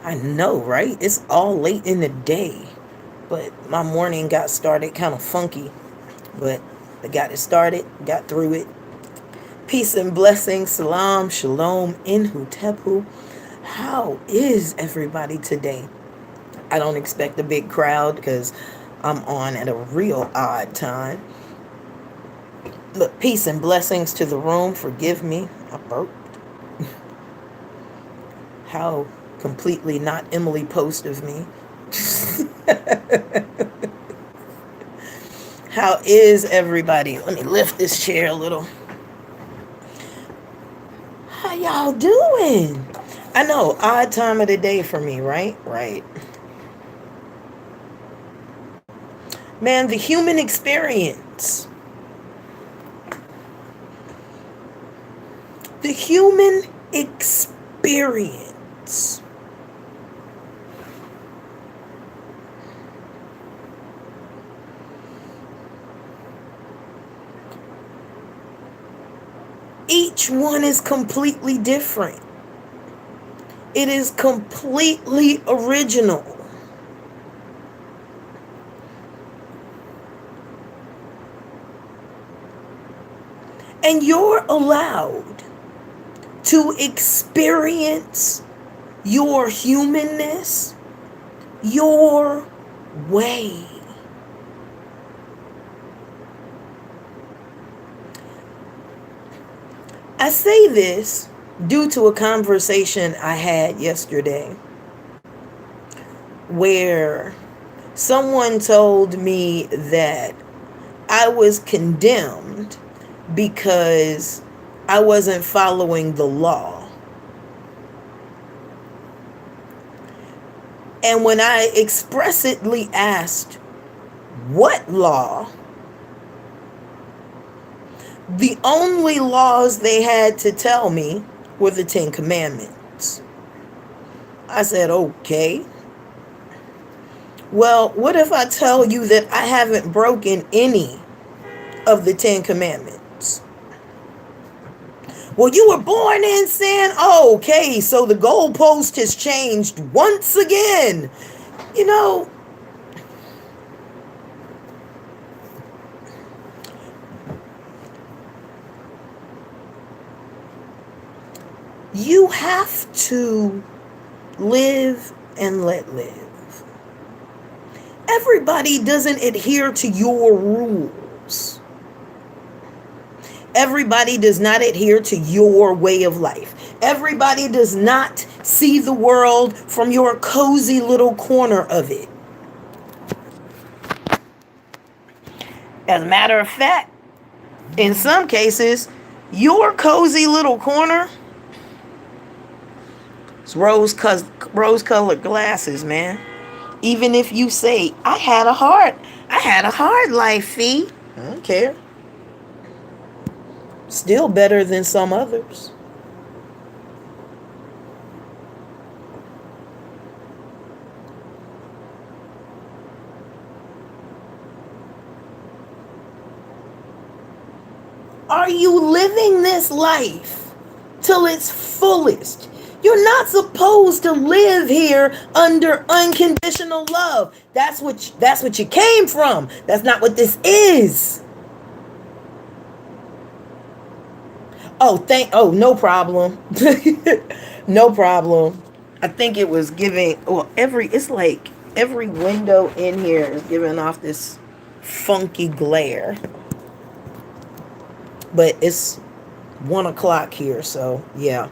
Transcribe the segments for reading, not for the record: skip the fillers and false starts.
I know, right? It's all late in the day. But my morning got started kind of funky. But I got it started, got through it. Peace and blessings. Salam, shalom, in Hutepu. How is everybody today? I don't expect a big crowd because I'm on at a real odd time. But peace and blessings to the room. Forgive me. I burped. How completely not Emily Post of me. How is everybody? Let me lift this chair a little. How y'all doing? I know, odd time of the day for me, right? Right. Man, the human experience. The human experience. Each one is completely different. It is completely original. And you're allowed to experience your humanness your way. I say this due to a conversation I had yesterday where someone told me that I was condemned because I wasn't following the law. And when I expressly asked, what law? The only laws they had to tell me were the 10 Commandments. I said, okay. Well, what if I tell you that I haven't broken any of the 10 Commandments? Well, you were born in sin? Oh, okay, so the goalpost has changed once again. You know, you have to live and let live. Everybody doesn't adhere to your rules. Everybody does not adhere to your way of life. Everybody does not see the world from your cozy little corner of it. As a matter of fact, in some cases, your cozy little corner is rose-colored glasses, man. Even if you say, I had a hard life, Fee. I don't care. Still better than some others. Are you living this life till its fullest? You're not supposed to live here under unconditional love. That's what you came from. That's not what this is. No problem. No problem. I think it was giving, well, it's like every window in here is giving off this funky glare. But it's 1 o'clock here, so yeah.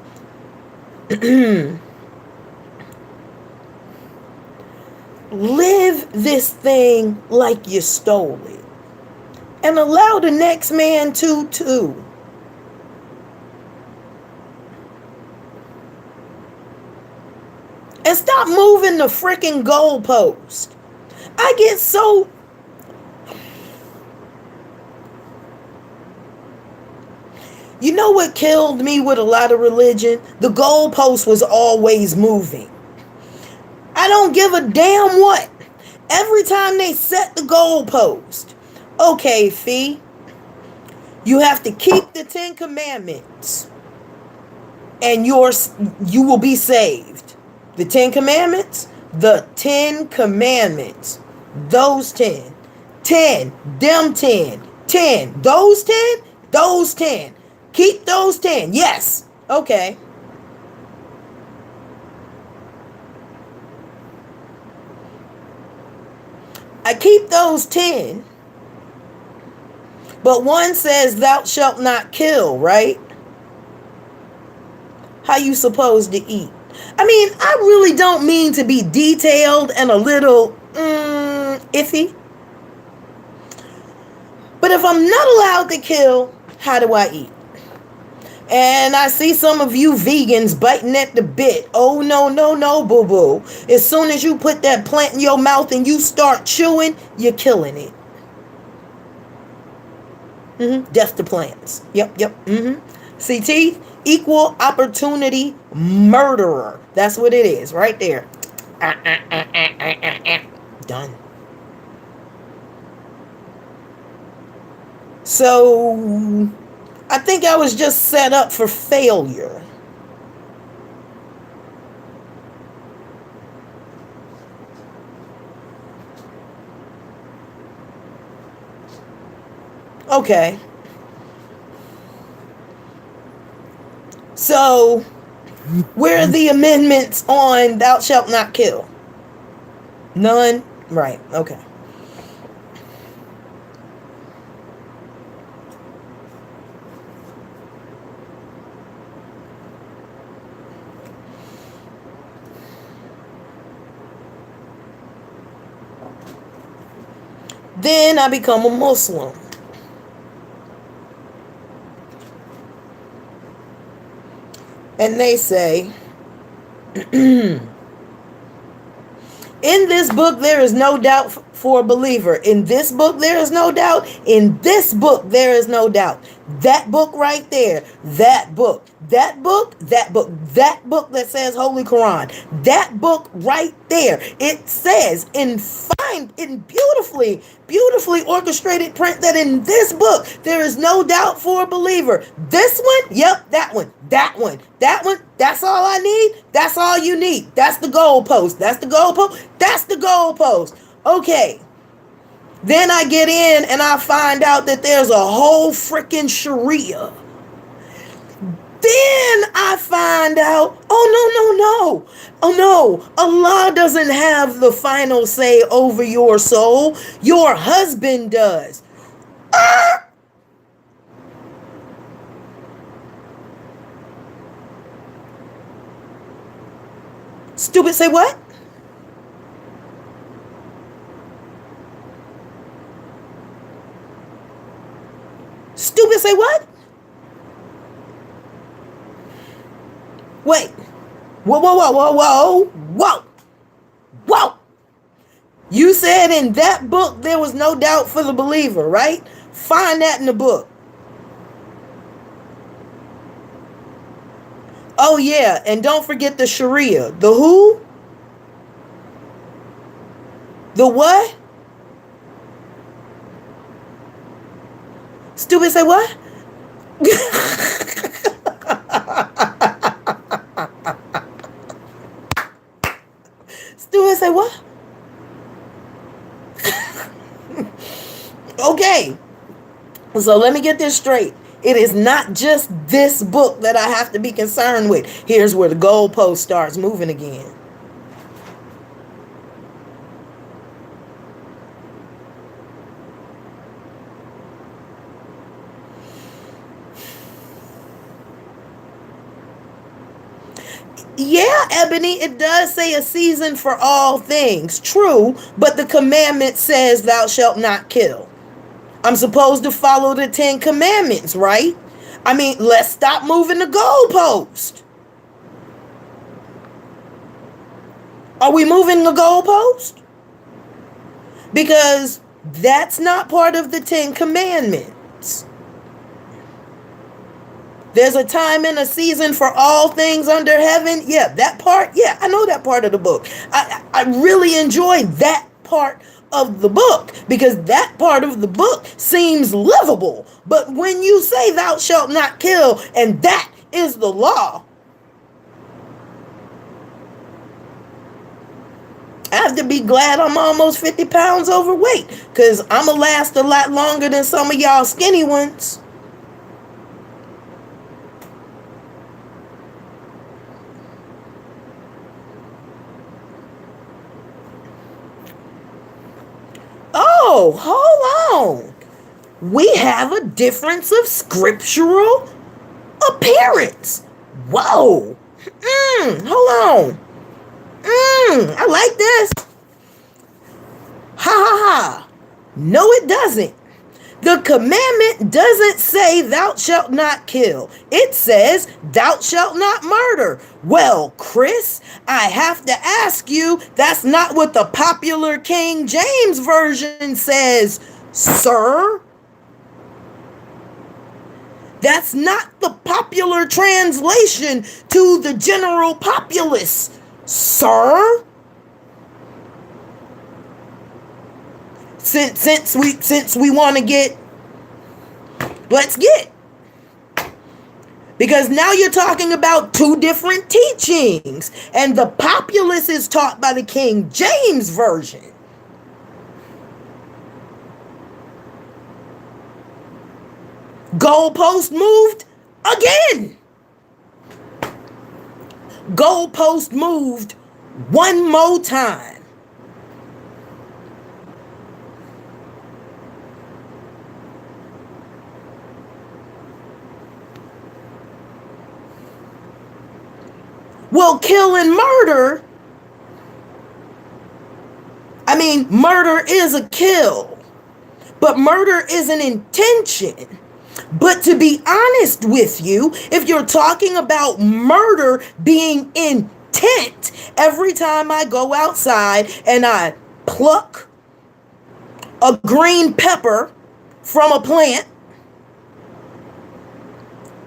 Live this thing like you stole it. And allow the next man to too. And stop moving the freaking goalpost. I get so... You know what killed me with a lot of religion? The goalpost was always moving. I don't give a damn what. Every time they set the goalpost. Okay, Fee. You have to keep the 10 Commandments. And you will be saved. The 10 Commandments? The 10 Commandments. Those 10. 10. Them 10. 10. Those 10? Those 10. Keep those 10. Yes. Okay. I keep those 10. But one says, thou shalt not kill, right? How you supposed to eat? I mean, I really don't mean to be detailed and a little iffy. But if I'm not allowed to kill, how do I eat? And I see some of you vegans biting at the bit. Oh, no, no, no, boo-boo. As soon as you put that plant in your mouth and you start chewing, you're killing it. Death to plants. Yep. See teeth? Equal opportunity murderer. That's what it is right there. Done. So I think I was just set up for failure. Okay. So, where are the amendments on thou shalt not kill? None? Right, okay. Then I become a Muslim. And they say, in this book there is no doubt for a believer. In this book there is no doubt. In this book there is no doubt. That book right there. That book. That book. That book. That book that says Holy Quran. That book right there. It says in beautifully orchestrated print that in this book there is no doubt for a believer. This one, yep, that one, that one, that one, that's all I need. That's all you need. That's the goalpost. That's the goalpost. That's the goalpost. Okay. Then I get in and I find out that there's a whole freaking Sharia. Then I find out, oh no, Allah doesn't have the final say over your soul. Your husband does. Stupid, say what? Stupid, say what? Wait. Whoa. You said in that book there was no doubt for the believer, right? Find that in the book. Oh yeah, and don't forget the Sharia. The who? The what? Stupid, say what? Stupid, say what? Okay. So let me get this straight. It is not just this book that I have to be concerned with. Here's where the goalpost starts moving again. Yeah, Ebony, it does say a season for all things. True, but the commandment says thou shalt not kill. I'm supposed to follow the 10 Commandments, right? I mean, let's stop moving the goalpost. Are we moving the goalpost? Because that's not part of the 10 Commandments. There's a time and a season for all things under heaven. Yeah, that part. Yeah, I know that part of the book. I really enjoy that part of the book because that part of the book seems livable. But when you say thou shalt not kill and that is the law, I have to be glad I'm almost 50 pounds overweight, because I'm going to last a lot longer than some of y'all skinny ones. Oh, hold on. We have a difference of scriptural appearance. Whoa. Hold on. I like this. Ha ha ha. No, it doesn't. The commandment doesn't say thou shalt not kill. It says thou shalt not murder. Well, Chris, I have to ask you, that's not what the popular King James Version says, sir. That's not the popular translation to the general populace, sir. Since we want to get, let's get. Because now you're talking about two different teachings, and the populace is taught by the King James Version. Goalpost moved again. Goalpost moved one more time. Well, kill and murder, murder is a kill, but murder is an intention. But to be honest with you, if you're talking about murder being intent, every time I go outside and I pluck a green pepper from a plant,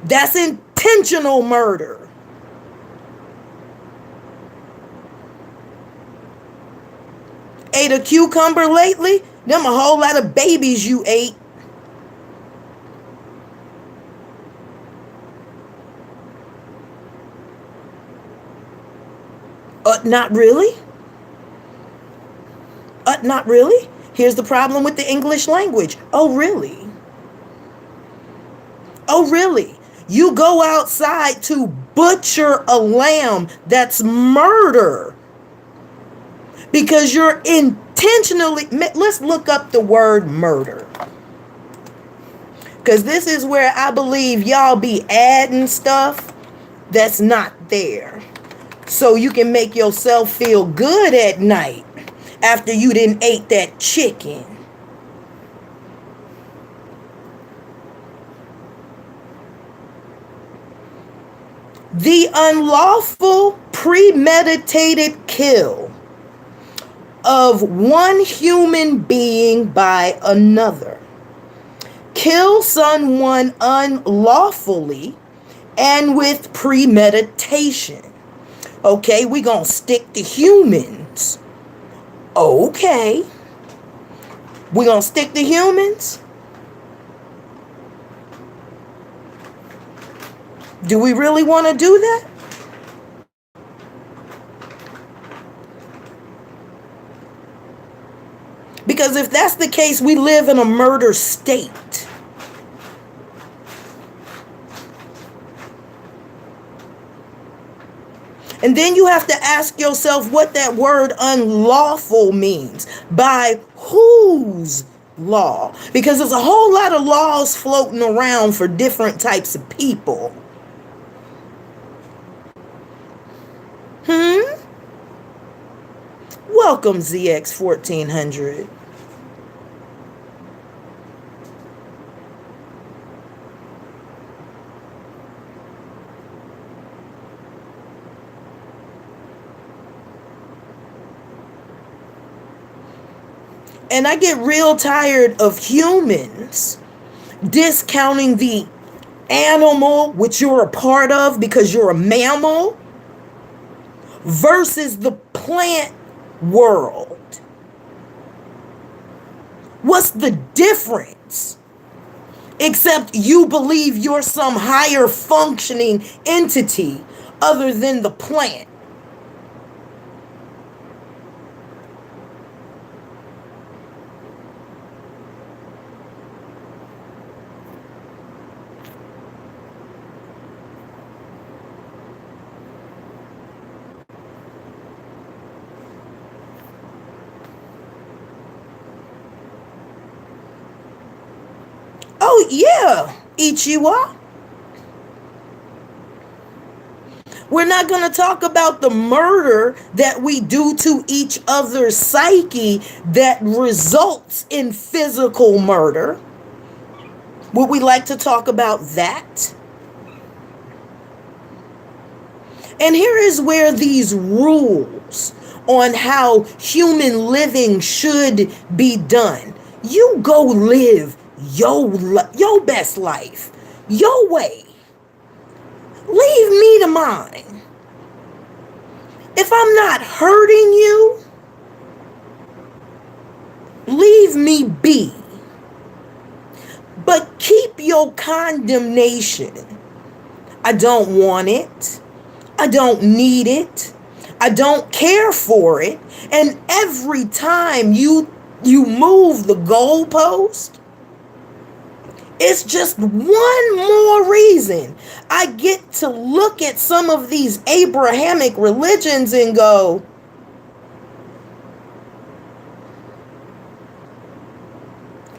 that's intentional murder. Ate a cucumber lately? Them a whole lot of babies you ate. Not really. Not really. Here's the problem with the English language. Oh, really? Oh, really? You go outside to butcher a lamb, that's murder. Because you're intentionally, let's look up the word murder. Because this is where I believe y'all be adding stuff that's not there. So you can make yourself feel good at night after you didn't ate that chicken. The unlawful premeditated kill of one human being by another. Kill someone unlawfully and with premeditation. Okay, we gonna stick to humans. Okay. We gonna stick to humans? Do we really want to do that? Because if that's the case, we live in a murder state. And then you have to ask yourself what that word unlawful means. By whose law? Because there's a whole lot of laws floating around for different types of people. Welcome, ZX 1400. And I get real tired of humans discounting the animal which you're a part of because you're a mammal versus the plant world. What's the difference? Except you believe you're some higher functioning entity other than the plant. Oh, yeah, Ichiwa. We're not going to talk about the murder that we do to each other's psyche that results in physical murder. Would we like to talk about that? And here is where these rules on how human living should be done. You go live your best life, your way. Leave me to mine. If I'm not hurting you, leave me be. But keep your condemnation. I don't want it. I don't need it. I don't care for it. And every time you move the goalpost, it's just one more reason I get to look at some of these Abrahamic religions and go,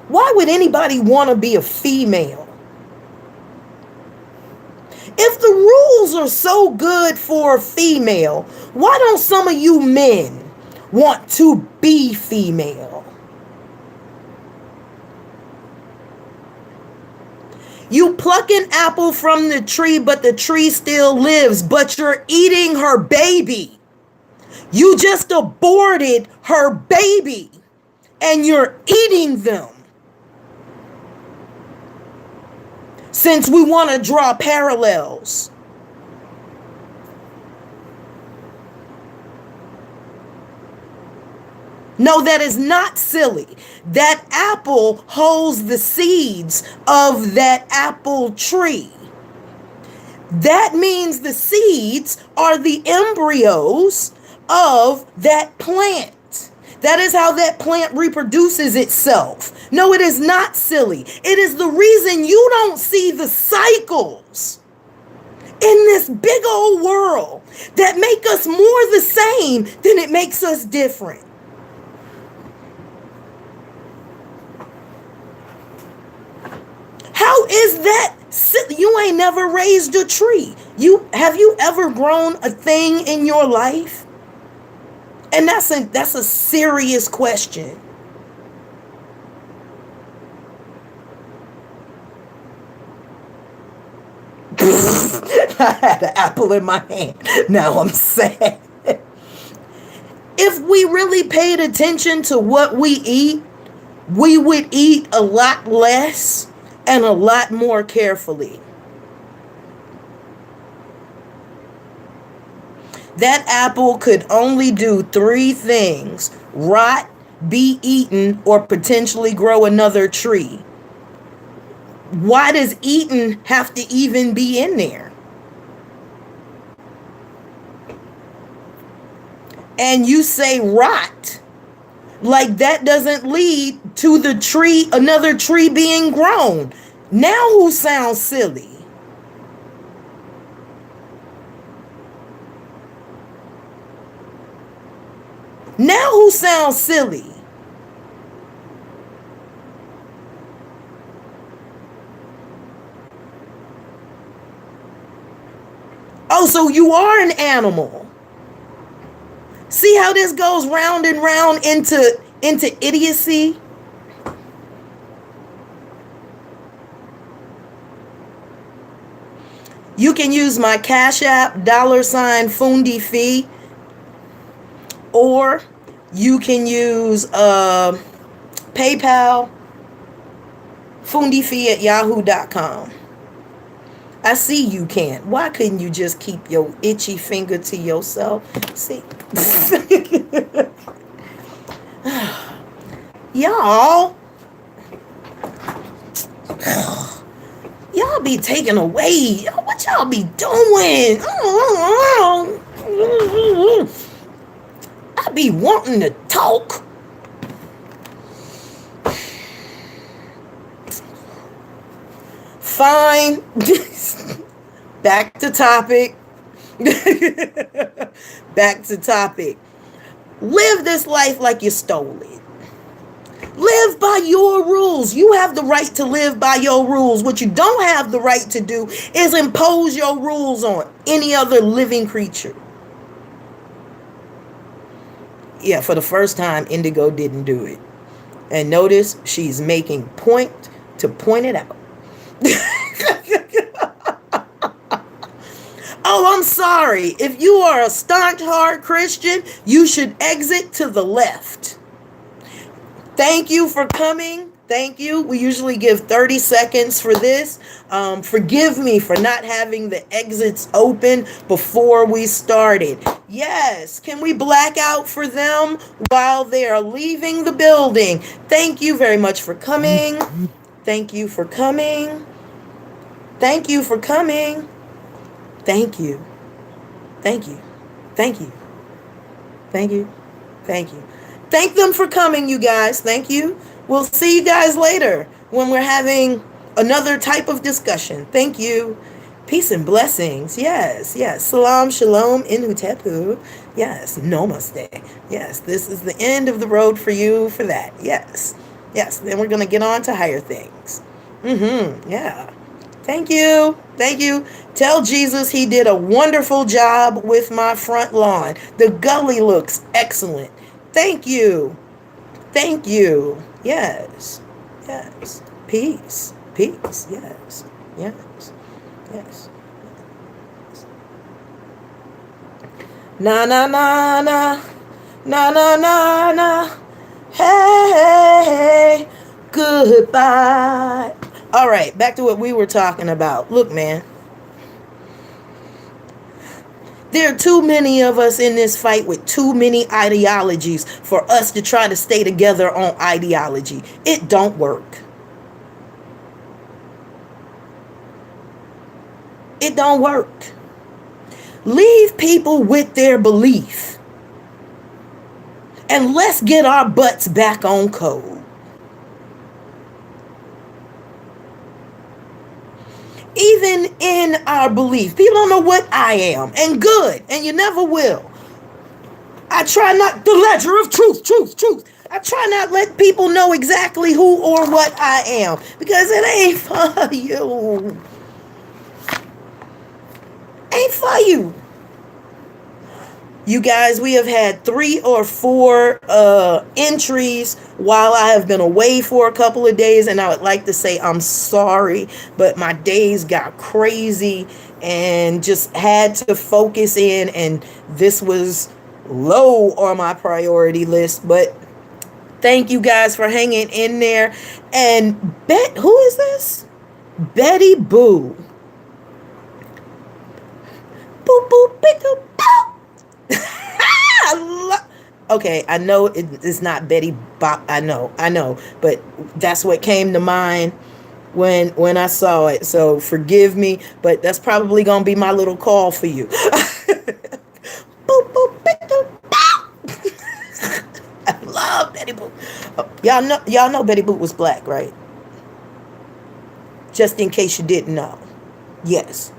why would anybody want to be a female? If the rules are so good for a female, why don't some of you men want to be female? You pluck an apple from the tree, but the tree still lives, but you're eating her baby. You just aborted her baby, and you're eating them. Since we want to draw parallels. No, that is not silly. That apple holds the seeds of that apple tree. That means the seeds are the embryos of that plant. That is how that plant reproduces itself. No, it is not silly. It is the reason you don't see the cycles in this big old world that make us more the same than it makes us different. How is that silly? You ain't never raised a tree. Have you ever grown a thing in your life? And that's a serious question. I had an apple in my hand. Now I'm sad. If we really paid attention to what we eat, we would eat a lot less and a lot more carefully. That apple could only do 3 things: rot, be eaten, or potentially grow another tree. Why does eaten have to even be in there? And you say rot, like that doesn't lead to the tree, another tree being grown. Now who sounds silly? Now who sounds silly? Oh, so you are an animal. See how this goes round and round into idiocy? You can use my Cash App, $Fundi fee, or you can use PayPal, fundifee@yahoo.com. I see you can't. Why couldn't you just keep your itchy finger to yourself? See? Y'all be taking away. What y'all be doing? I be wanting to talk. Fine. Back to topic. Back to topic. Live this life like you stole it. Live by your rules. You have the right to live by your rules. What you don't have the right to do is impose your rules on any other living creature. Yeah, for the first time, Indigo didn't do it. And notice she's making point to point it out. Oh, I'm sorry. If you are a staunch, hard Christian, you should exit to the left. Thank you for coming. Thank you. We usually give 30 seconds for this. Forgive me for not having the exits open before we started. Yes, can we black out for them while they are leaving the building? Thank you very much for coming. Thank you for coming. Thank you for coming. Thank you. Thank you. Thank you. Thank you. Thank you. Thank them for coming, you guys. Thank you. We'll see you guys later when we're having another type of discussion. Thank you. Peace and blessings. Yes, yes. Salam, shalom, inhutepu. Yes, namaste. Yes, this is the end of the road for you for that. Yes, yes. Then we're going to get on to higher things. Yeah. Thank you. Thank you. Tell Jesus he did a wonderful job with my front lawn. The gully looks excellent. Thank you. Thank you. Yes. Yes. Peace. Peace. Yes. Yes. Yes. Na na na na. Na na na na. Hey. Goodbye. All right, back to what we were talking about. Look, man. There are too many of us in this fight with too many ideologies for us to try to stay together on ideology. It don't work. It don't work. Leave people with their belief. And let's get our butts back on code. Even in our belief, people don't know what I am, and good, and you never will. I try not, the ledger of truth. I try not let people know exactly who or what I am, because it ain't for you. Ain't for you. You guys, we have had 3 or 4 entries while I have been away for a couple of days, and I would like to say I'm sorry, but my days got crazy and just had to focus in, and this was low on my priority list. But thank you guys for hanging in there. And who is this? Betty Boo. Boop boop pick up. Okay, I know it's not Betty Bop. I know, but that's what came to mind when I saw it. So forgive me, but that's probably gonna be my little call for you. Boop, boop, I love Betty Boop. Y'all know Betty Boop was black, right? Just in case you didn't know. Yes.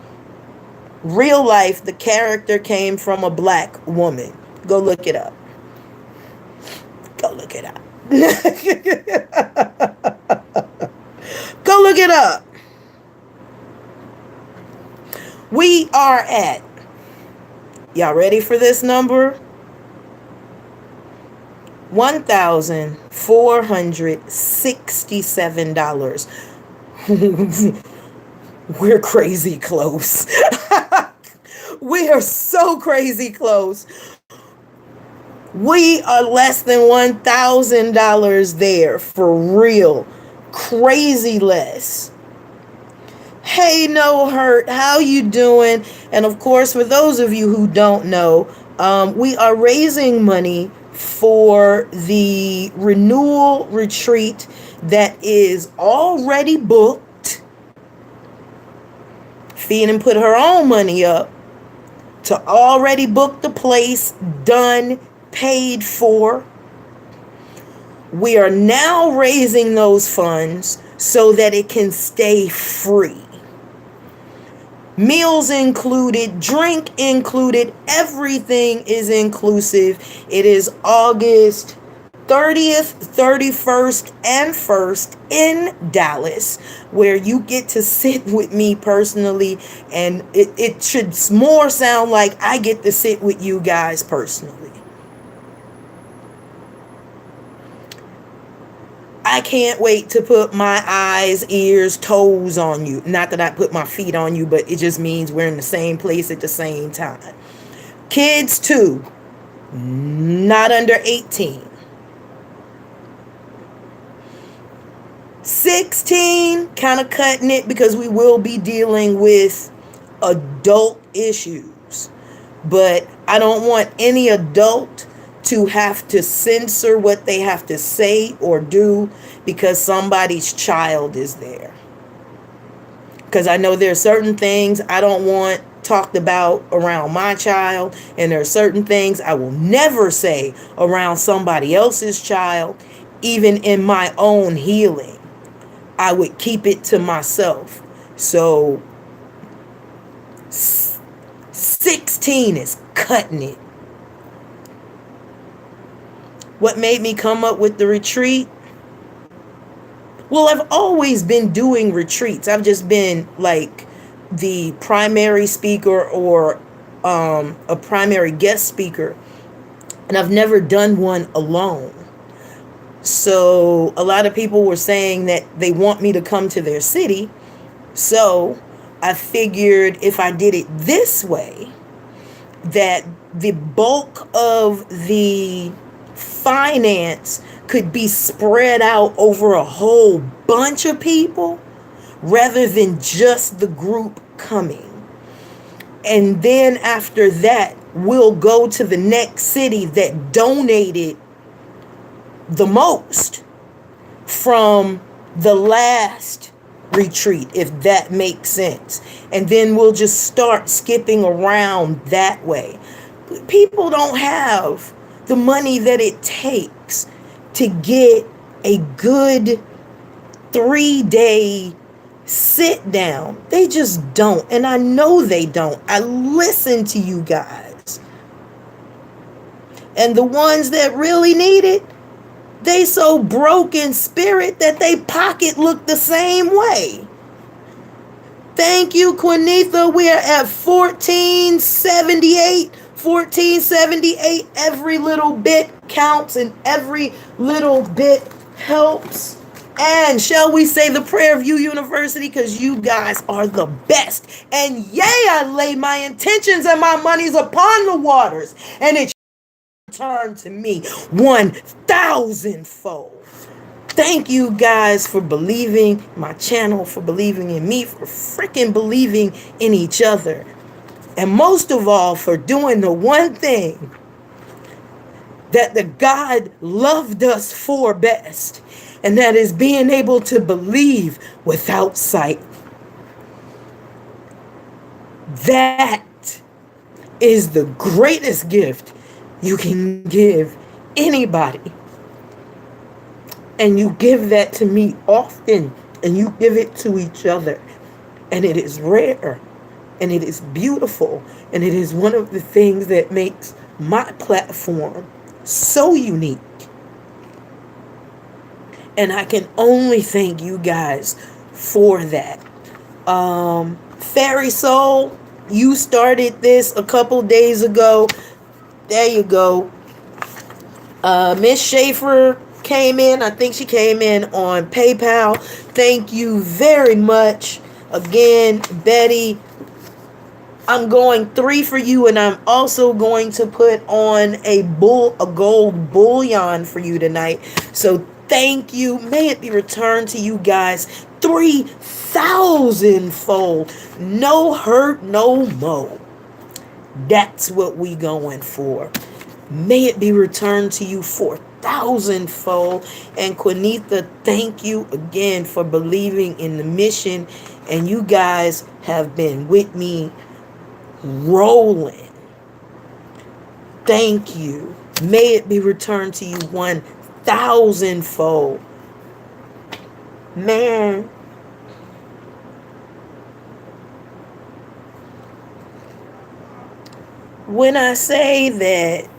Real life, the character came from a black woman. Go look it up. Go look it up. Go look it up. We are at, y'all ready for this number? $1,467. We're crazy close. We are so crazy close. We are less than $1,000 there, for real. Crazy less. Hey, No Hurt, how you doing? And of course, for those of you who don't know, we are raising money for the renewal retreat that is already booked. Feenan put her own money up to already book the place, done, paid for. We are now raising those funds so that it can stay free. Meals included, drink included, everything is inclusive. It is August 30th, 31st, and 1st in Dallas, where you get to sit with me personally. And it should more sound like I get to sit with you guys personally. I can't wait to put my eyes, ears, toes on you. Not that I put my feet on you, but it just means we're in the same place at the same time. Kids, too, not under 18. 16, kind of cutting it because we will be dealing with adult issues. But I don't want any adult to have to censor what they have to say or do because somebody's child is there. Because I know there are certain things I don't want talked about around my child, and there are certain things I will never say around somebody else's child, even in my own healing. I would keep it to myself. So 16 is cutting it. What made me come up with the retreat? Well, I've always been doing retreats. I've just been like the primary speaker or a primary guest speaker, and I've never done one alone. So a lot of people were saying that they want me to come to their city. So I figured if I did it this way, that the bulk of the finance could be spread out over a whole bunch of people rather than just the group coming. And then after that, we'll go to the next city that donated the most from the last retreat, if that makes sense. And then we'll just start skipping around that way. People don't have the money that it takes to get a good 3-day sit down. They just don't. And I know they don't. I listen to you guys. And the ones that really need it, they so broke in spirit that they pocket look the same way. Thank you, Quinitha. We are at 1478. 1478. Every little bit counts and every little bit helps. And shall we say the prayer of you, University? Because you guys are the best. And yea, I lay my intentions and my monies upon the waters. And it turn to me 1,000-fold. Thank you guys for believing my channel, for believing in me, for freaking believing in each other. And most of all, for doing the one thing that the God loved us for best, and that is being able to believe without sight. That is the greatest gift you can give anybody. And you give that to me often, and you give it to each other. And it is rare, and it is beautiful, and it is one of the things that makes my platform so unique. And I can only thank you guys for that. Fairy Soul, you started this a couple days ago. There you go. Miss Schaefer came in. I think she came in on PayPal. Thank you very much. Again, Betty, I'm going 3 for you, and I'm also going to put on a gold bullion for you tonight. So thank you. May it be returned to you guys 3,000-fold. No hurt, no mo. That's what we going for. May it be returned to you 4,000-fold. And Quinitha, thank you again for believing in the mission. And you guys have been with me rolling. Thank you. May it be returned to you 1,000-fold. Man, when I say that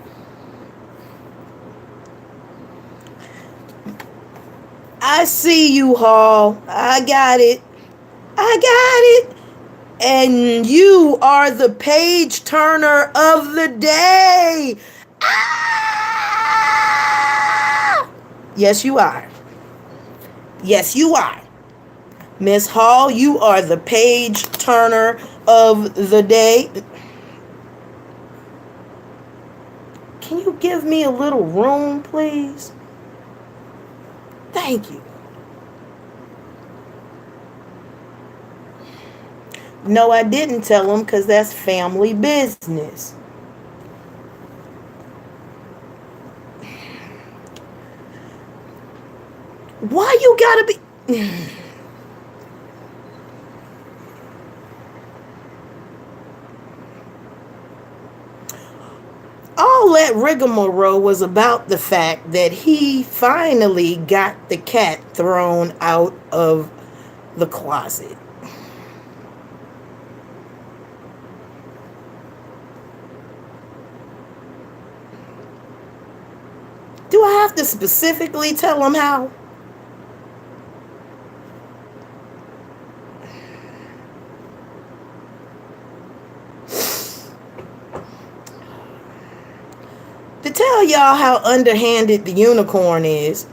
I see you, Hall. I got it. I got it. And you are the page turner of the day. Ah! Yes, you are. Yes, you are. Miss Hall, you are the page turner of the day. Can you give me a little room, please? Thank you. No, I didn't tell him because that's family business. Why you gotta be... All that rigmarole was about the fact that he finally got the cat thrown out of the closet. Do I have to specifically tell him how? To tell y'all how underhanded the unicorn is,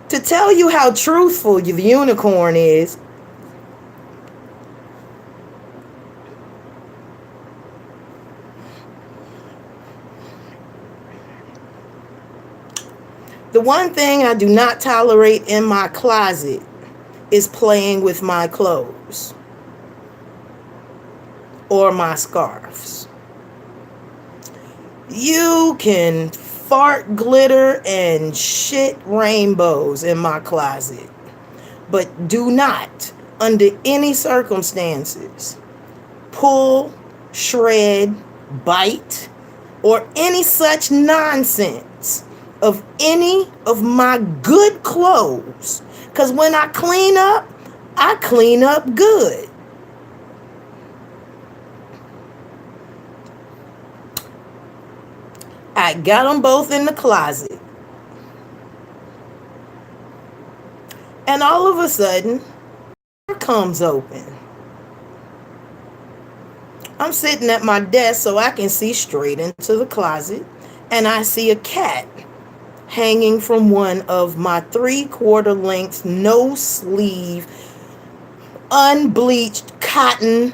to tell you how truthful the unicorn is, the one thing I do not tolerate in my closet is playing with my clothes or my scarves. You can fart glitter and shit rainbows in my closet, but do not, under any circumstances, pull, shred, bite, or any such nonsense of any of my good clothes. Because when I clean up good. I got them both in the closet. And all of a sudden, door comes open. I'm sitting at my desk so I can see straight into the closet. And I see a cat hanging from one of my 3/4 length, no sleeve, unbleached cotton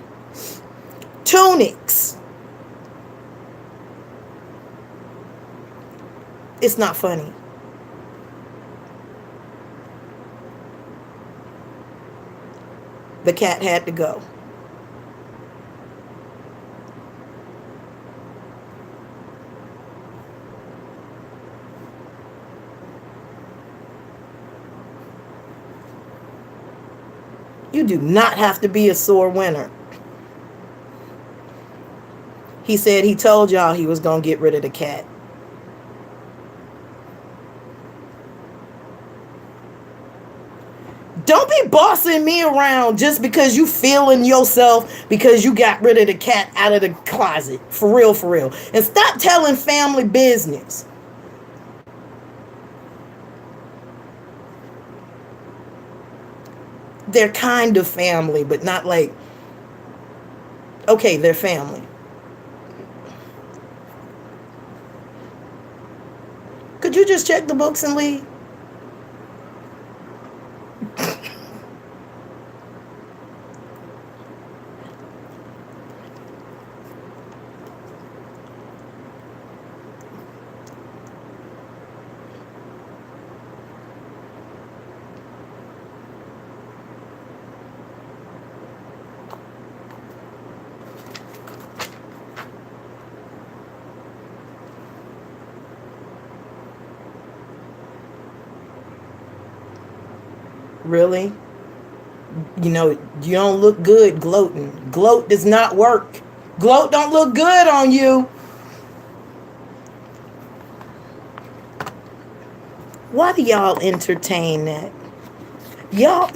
tunics. It's not funny. The cat had to go. You do not have to be a sore winner. He said he told y'all he was going to get rid of the cat. Don't be bossing me around just because you feeling yourself because you got rid of the cat out of the closet. For real, for real. And stop telling family business. They're kind of family, but not like, okay, they're family. Could you just check the books and leave? Really? You know, you don't look good gloating. Gloat does not work. Gloat don't look good on you. Why do y'all entertain that? Y'all,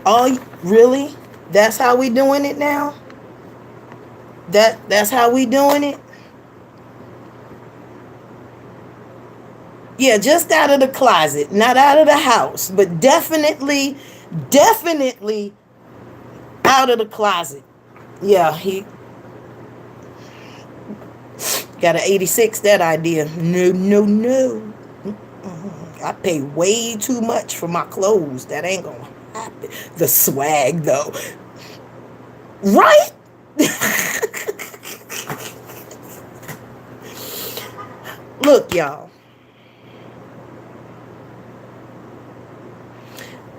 all really? That's how we doing it now? That's how we doing it. Yeah, just out of the closet, not out of the house, but definitely out of the closet. Yeah, he got an 86, that idea. No, no, no. I pay way too much for my clothes. That ain't gonna happen. The swag, though. Right? Look, y'all.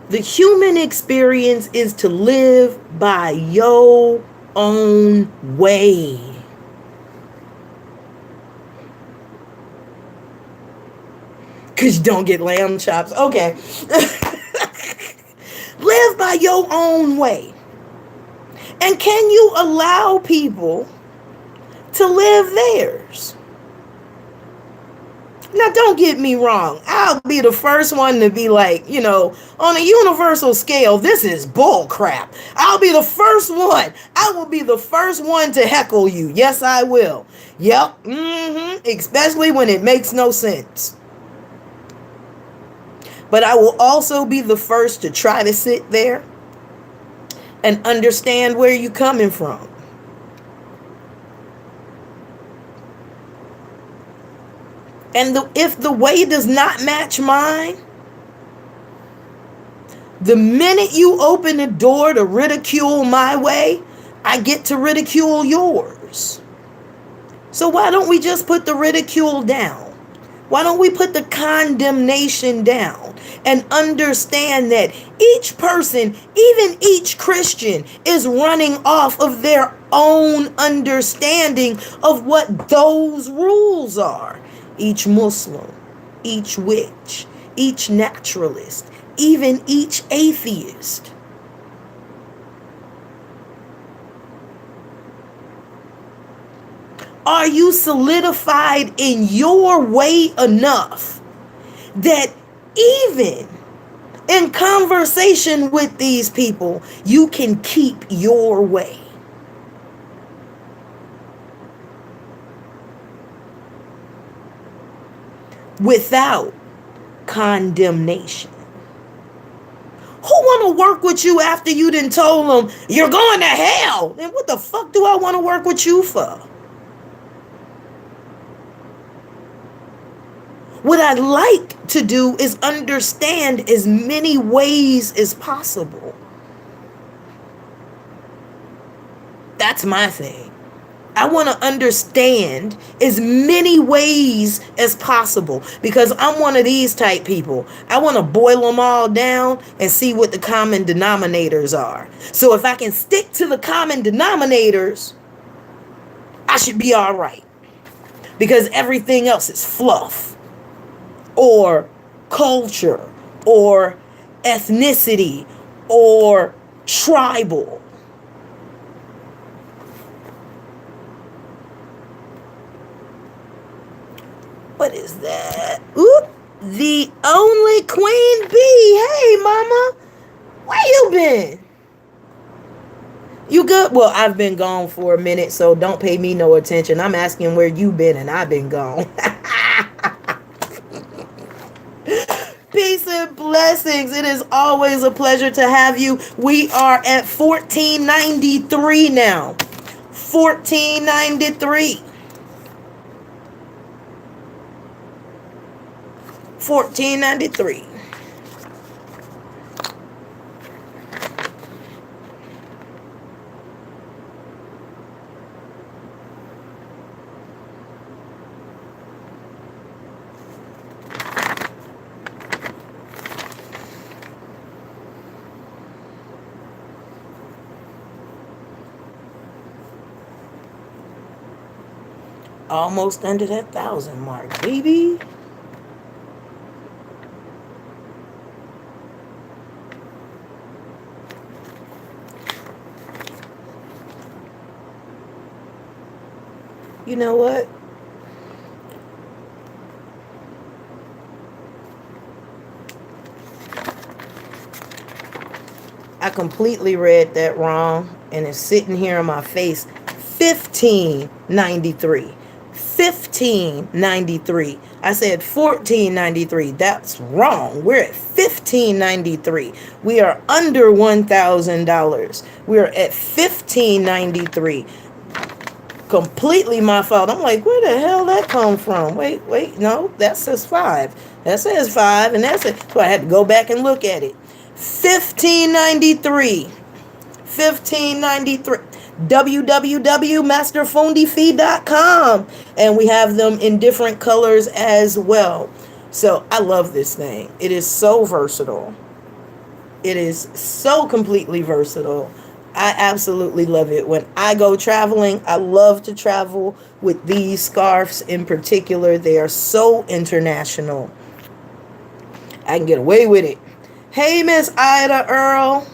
The human experience is to live by your own way. Because you don't get lamb chops. Okay. Live by your own way. And can you allow people to live theirs? Now, don't get me wrong. I'll be the first one to be like, on a universal scale, this is bull crap. I'll be the first one. I will be the first one to heckle you. Yes, I will. Yep. Especially when it makes no sense. But I will also be the first to try to sit there and understand where you're coming from. And if the way does not match mine, the minute you open the door to ridicule my way, I get to ridicule yours. So why don't we just put the ridicule down? Why don't we put the condemnation down and understand that each person, even each Christian, is running off of their own understanding of what those rules are. Each Muslim, each witch, each naturalist, even each atheist. Are you solidified in your way enough that even in conversation with these people, you can keep your way? Without condemnation. Who want to work with you after you done told them you're going to hell? And what the fuck do I want to work with you for? What I'd like to do is understand as many ways as possible. That's my thing. I want to understand as many ways as possible because I'm one of these type people. I want to boil them all down and see what the common denominators are. So if I can stick to the common denominators, I should be all right. Because everything else is fluff or culture or ethnicity or tribal. What is that? Oop, the only queen bee. Hey, mama, where you been? You good? Well, I've been gone for a minute, so don't pay me no attention. I'm asking where you been, and I've been gone. Peace and blessings. It is always a pleasure to have you. We are at 1493 now. 1493. 1493. Almost under that 1,000 mark, baby. You know what? I completely read that wrong, and it's sitting here in my face 1593. 1593. I said 1493. That's wrong. We're at 1593. We are under $1,000. We are at 1593. Completely my fault. I'm like, where the hell that come from? Wait, no, that says 5. That says 5, and that's it. So I had to go back and look at it. 1593. 1593. www.masterfundifee.com, and we have them in different colors as well. So I love this thing. It is so versatile. It is so completely versatile. I absolutely love it. When I go traveling, I love to travel with these scarves in particular. They are so international. I can get away with it. Hey, Miss Ida Earl.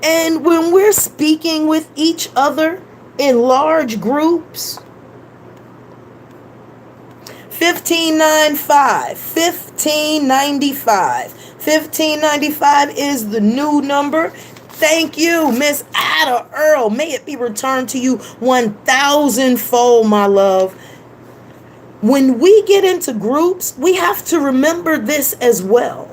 And when we're speaking with each other in large groups, 1595, 1595, 1595 is the new number. Thank you, Miss Ada Earl. May it be returned to you 1,000-fold, my love. When we get into groups, we have to remember this as well.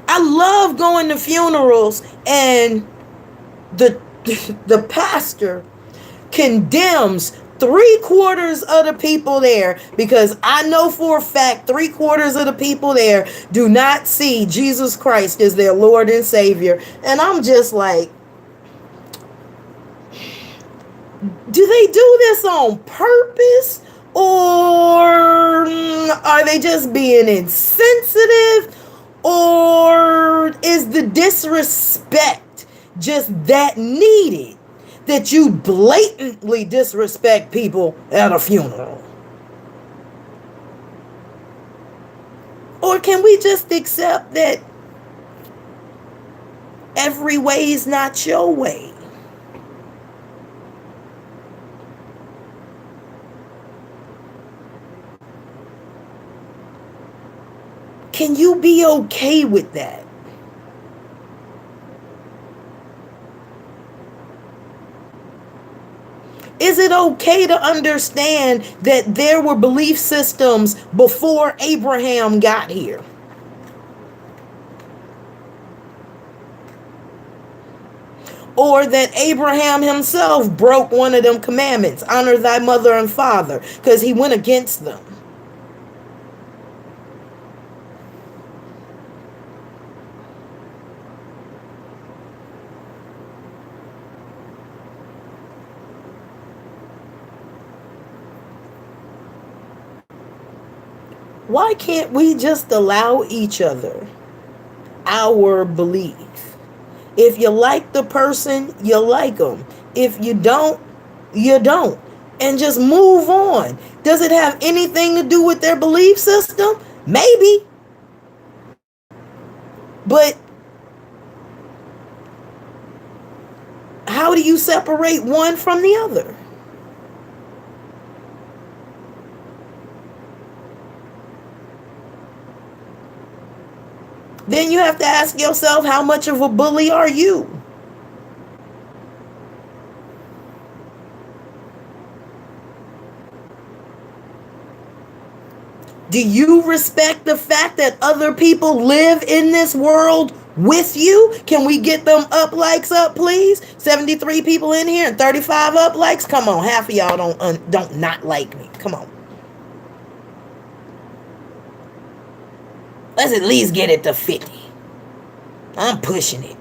I love going to funerals and the pastor condemns 3/4 of the people there, because I know for a fact 3/4 of the people there do not see Jesus Christ as their Lord and Savior. And I'm just like, do they do this on purpose, or are they just being insensitive? Or is the disrespect just that needed that you blatantly disrespect people at a funeral? Or can we just accept that every way is not your way? Can you be okay with that? Is it okay to understand that there were belief systems before Abraham got here? Or that Abraham himself broke one of them commandments, honor thy mother and father, because he went against them? Why can't we just allow each other our belief? If you like the person, you like them. If you don't, you don't. And just move on. Does it have anything to do with their belief system? Maybe. But how do you separate one from the other? Then you have to ask yourself, how much of a bully are you? Do you respect the fact that other people live in this world with you? Can we get them up likes up, please? 73 people in here and 35 up likes. Come on, half of y'all don't not like me. Come on. Let's at least get it to 50. I'm pushing it.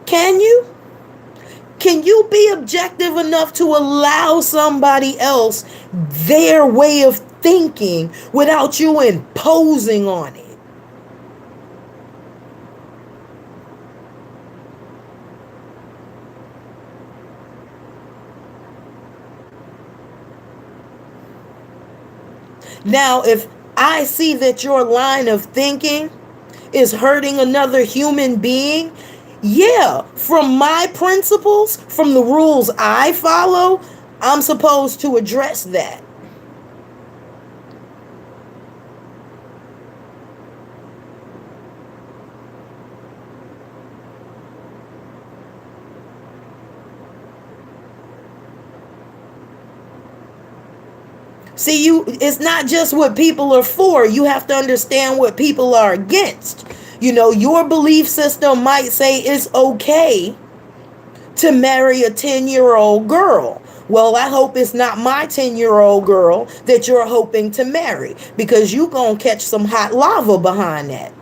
Can you? Can you be objective enough to allow somebody else their way of thinking without you imposing on it? Now, if I see that your line of thinking is hurting another human being, yeah, from my principles, from the rules I follow, I'm supposed to address that. See, it's not just what people are for. You have to understand what people are against. Your belief system might say it's okay to marry a 10-year-old girl. Well, I hope it's not my 10-year-old girl that you're hoping to marry, because you're going to catch some hot lava behind that.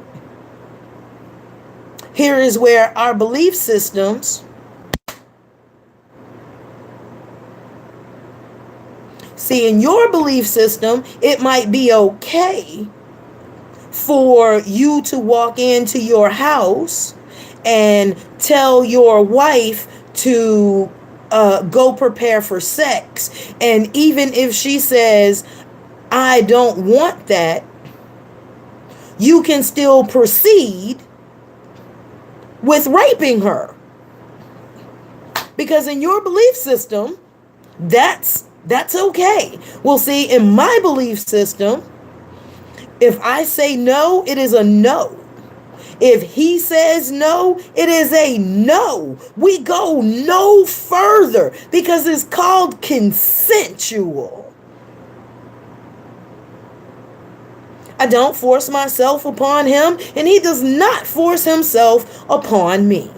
Here is where our belief systems, see, in your belief system, it might be okay for you to walk into your house and tell your wife to go prepare for sex. And even if she says, I don't want that, you can still proceed with raping her. Because in your belief system, that's okay. Well, see, in my belief system, if I say no, it is a no. If he says no, it is a no. We go no further because it's called consensual. I don't force myself upon him, and he does not force himself upon me.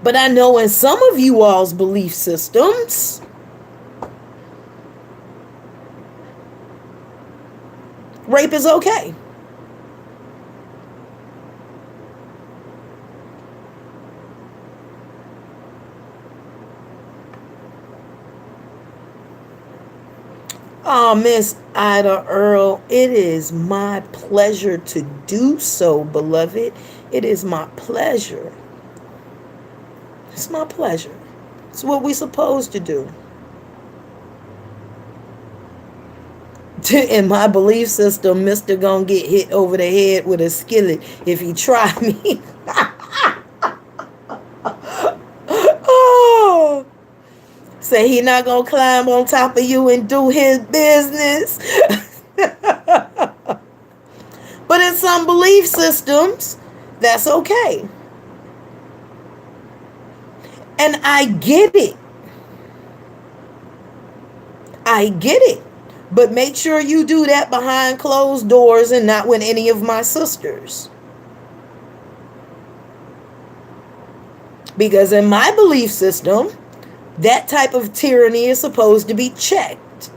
But I know in some of you all's belief systems, rape is okay. Oh, Miss Ida Earl, it is my pleasure to do so, beloved. It is my pleasure. It's my pleasure. It's what we're supposed to do. In my belief system, Mr. gonna get hit over the head with a skillet if he try me. Oh, say he not gonna climb on top of you and do his business. But in some belief systems, that's okay. And I get it. I get it. But make sure you do that behind closed doors and not with any of my sisters. Because in my belief system, that type of tyranny is supposed to be checked.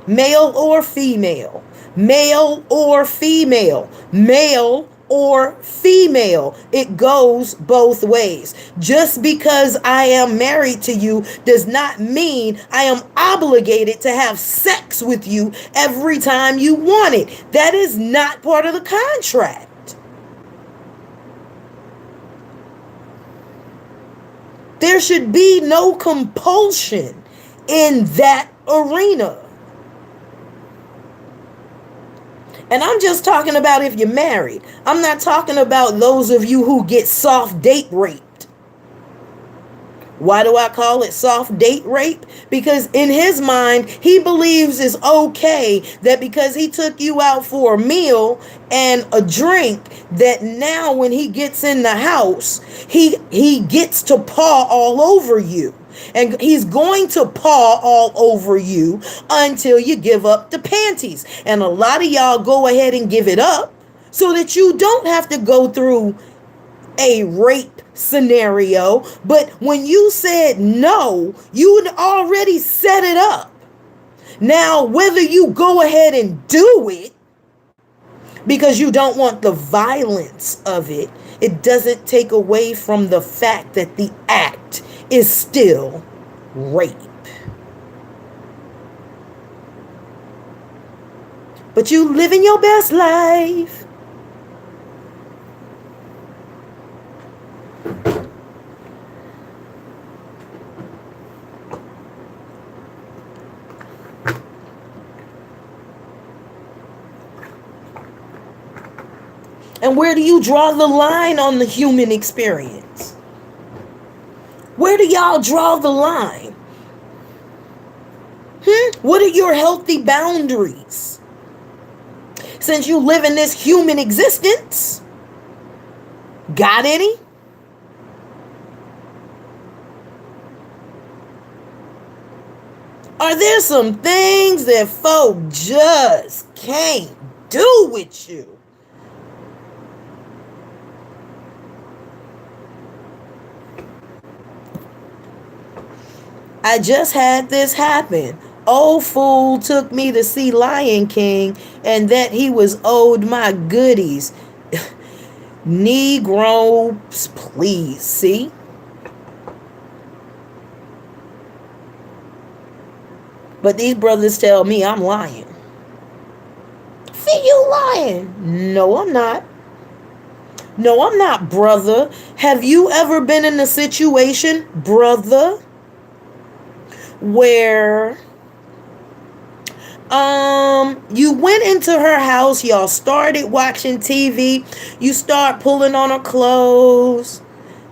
Male or female. Male or female. Male or female. It goes both ways. Just because I am married to you does not mean I am obligated to have sex with you every time you want it. That is not part of the contract. There should be no compulsion in that arena. And I'm just talking about if you're married. I'm not talking about those of you who get soft date raped. Why do I call it soft date rape? Because in his mind, he believes it's okay that because he took you out for a meal and a drink, that now when he gets in the house, he gets to paw all over you. And he's going to paw all over you until you give up the panties. And a lot of y'all go ahead and give it up so that you don't have to go through a rape scenario. But when you said no, you had already set it up. Now, whether you go ahead and do it because you don't want the violence of it, it doesn't take away from the fact that the act is still rape. But you living your best life. And where do you draw the line on the human experience? Where do y'all draw the line? What are your healthy boundaries? Since you live in this human existence, Got any? Are there some things that folk just can't do with you? I just had this happen. Old fool took me to see Lion King and that he was owed my goodies. Negroes, please. See? But these brothers tell me I'm lying. See, you lying. No, I'm not. No, I'm not, brother. Have you ever been in a situation, brother, where you went into her house, y'all started watching TV, you start pulling on her clothes,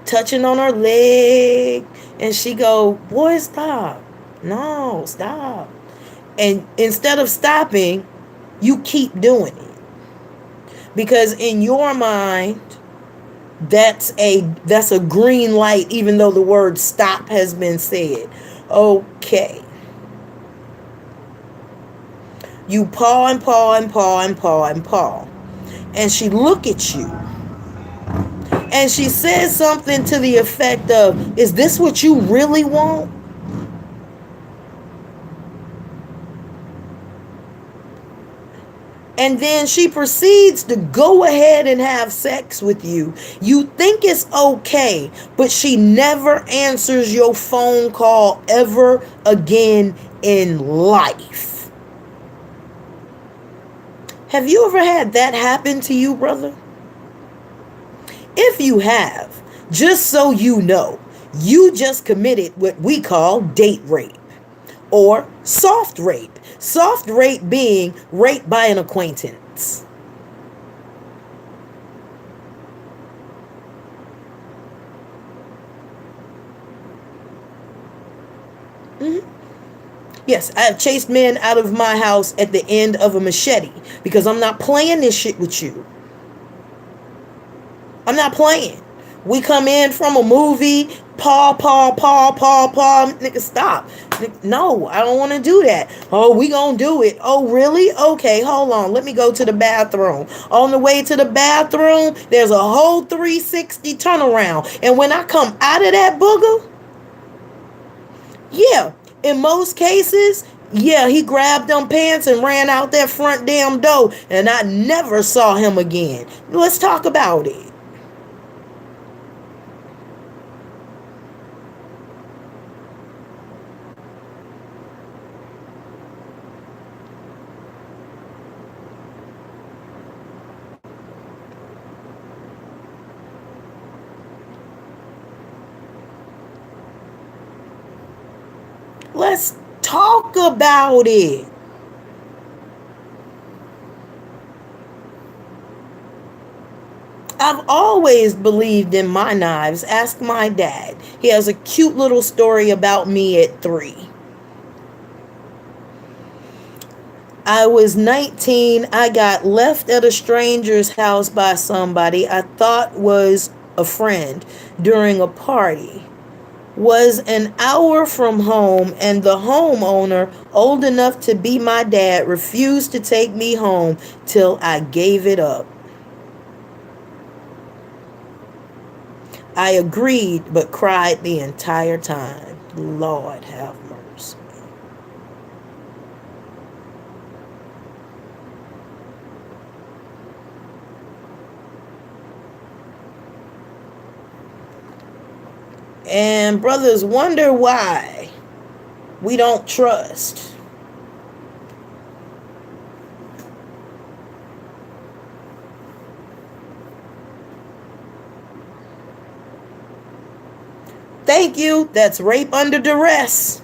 touching on her leg, and she go, "Boy, stop. No, stop." And instead of stopping, you keep doing it. Because in your mind, that's a green light even though the word stop has been said. Okay. You paw and paw and paw and paw and paw. And she look at you. And she says something to the effect of, "Is this what you really want?" And then she proceeds to go ahead and have sex with you. You think it's okay, but she never answers your phone call ever again in life. Have you ever had that happen to you, brother? If you have, just so you know, you just committed what we call date rape or soft rape. Soft rape being rape by an acquaintance. Mm-hmm. Yes, I have chased men out of my house at the end of a machete because I'm not playing this shit with you. I'm not playing. We come in from a movie, paw, paw, paw, paw, paw. Nigga, stop. No, I don't want to do that. Oh, we gonna do it. Oh, really? Okay, hold on. Let me go to the bathroom. On the way to the bathroom, there's a whole 360 turnaround. And when I come out of that booger, yeah, in most cases, yeah, he grabbed them pants and ran out that front damn door. And I never saw him again. Let's talk about it. Let's talk about it. I've always believed in my knives. Ask my dad. He has a cute little story about me at 3. I was 19. I got left at a stranger's house by somebody I thought was a friend during a party. Was an hour from home, and the homeowner, old enough to be my dad, refused to take me home till I gave it up. I agreed but cried the entire time. Lord have mercy. And brothers wonder why we don't trust. Thank you. That's rape under duress.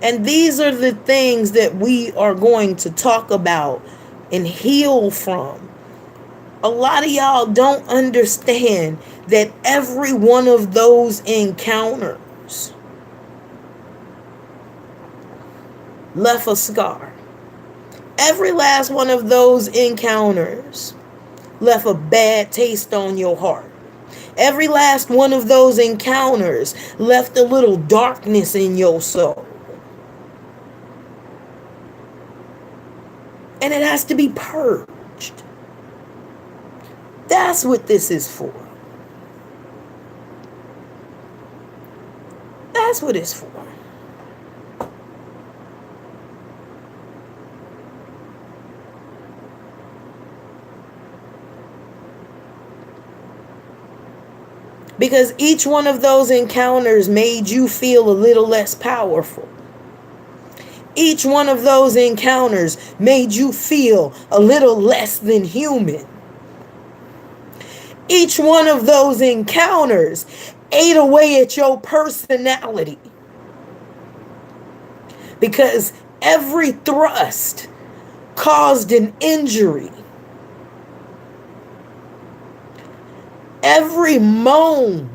And these are the things that we are going to talk about and heal from. A lot of y'all don't understand that every one of those encounters left a scar. Every last one of those encounters left a bad taste on your heart. Every last one of those encounters left a little darkness in your soul. And it has to be purged. That's what this is for. That's what it's for. Because each one of those encounters made you feel a little less powerful. Each one of those encounters made you feel a little less than human. Each one of those encounters ate away at your personality. Because every thrust caused an injury. Every moan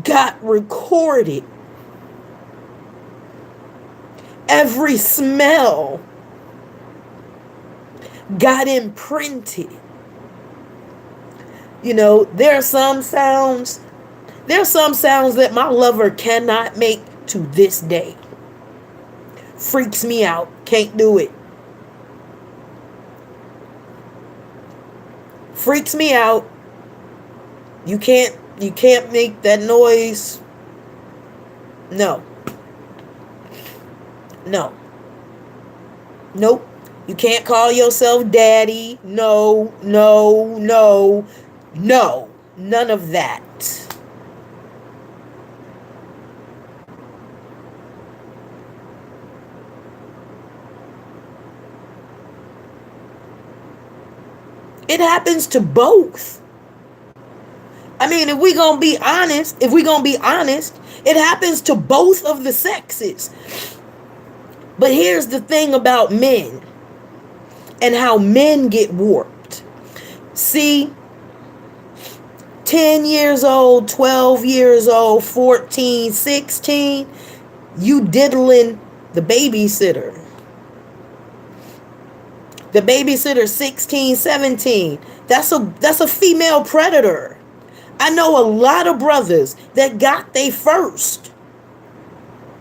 got recorded. Every smell got imprinted. There are some sounds that my lover cannot make to this day. Freaks me out. Can't do it. Freaks me out. You can't make that noise. No. Nope. You can't call yourself daddy. No. None of that. It happens to both. I mean, if we gonna be honest, it happens to both of the sexes. But here's the thing about men and how men get warped. See, 10 years old, 12 years old, 14, 16, you diddling the babysitter. The babysitter 16, 17. That's a female predator. I know a lot of brothers that got they first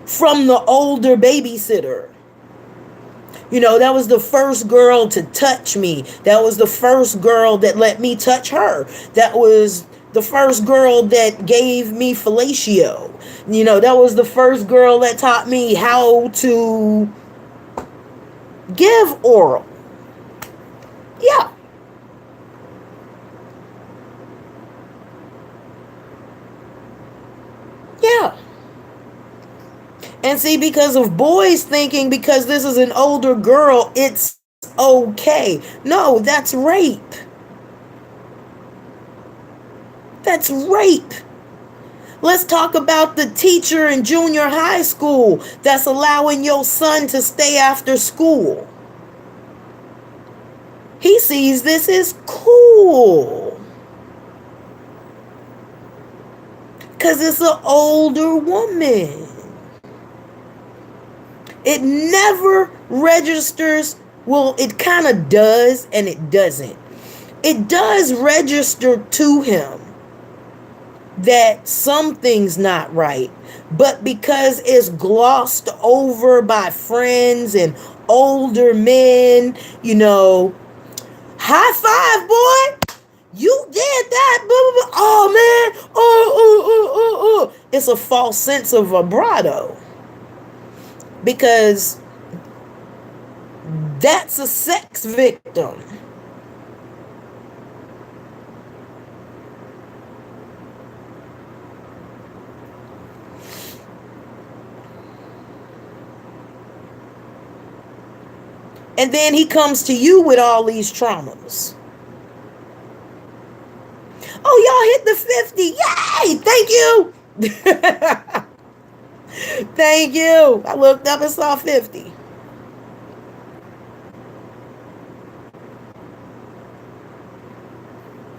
from the older babysitter. That was the first girl to touch me. That was the first girl that let me touch her. That was the first girl that gave me fellatio. That was the first girl that taught me how to give oral. Yeah. Yeah. And see, because of boys thinking because this is an older girl, it's okay. No, that's rape. That's rape. Let's talk about the teacher in junior high school that's allowing your son to stay after school. He sees this as cool. Because it's an older woman. It never registers. Well, it kind of does and it doesn't. It does register to him that something's not right. But because it's glossed over by friends and older men, high five, boy. You did that. Blah, blah, blah. Oh, man. Oh. It's a false sense of vibrato. Because that's a sex victim. And then he comes to you with all these traumas. Oh, y'all hit the 50. Yay! Thank you. Thank you. I looked up and saw 50.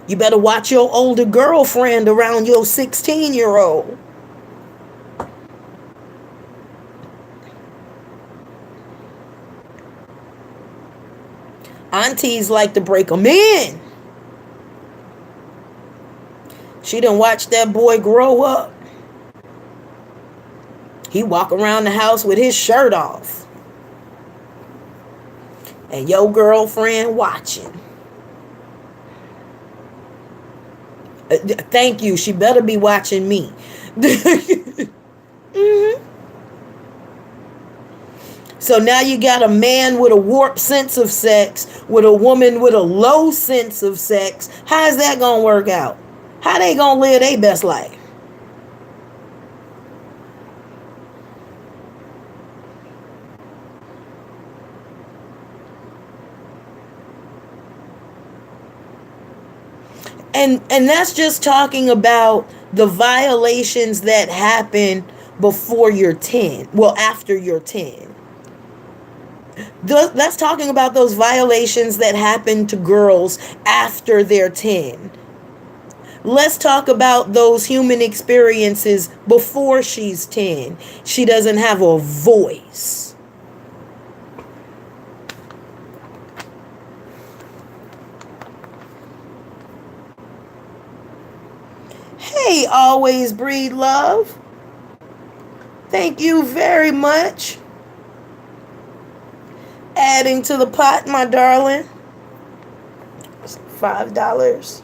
You better watch your older girlfriend around your 16-year-old. Aunties like to break them in. She done watched that boy grow up. He walk around the house with his shirt off. And your girlfriend watching. Thank you. She better be watching me. Mm-hmm. So now you got a man with a warped sense of sex with a woman with a low sense of sex. How is that going to work out? How they going to live their best life? And that's just talking about the violations that happen before you're 10. Well, after you're 10. That's talking about those violations that happen to girls after they're 10. Let's talk about those human experiences before she's 10. She doesn't have a voice. Hey, always breed love. Thank you very much. Adding to the pot, my darling. $5.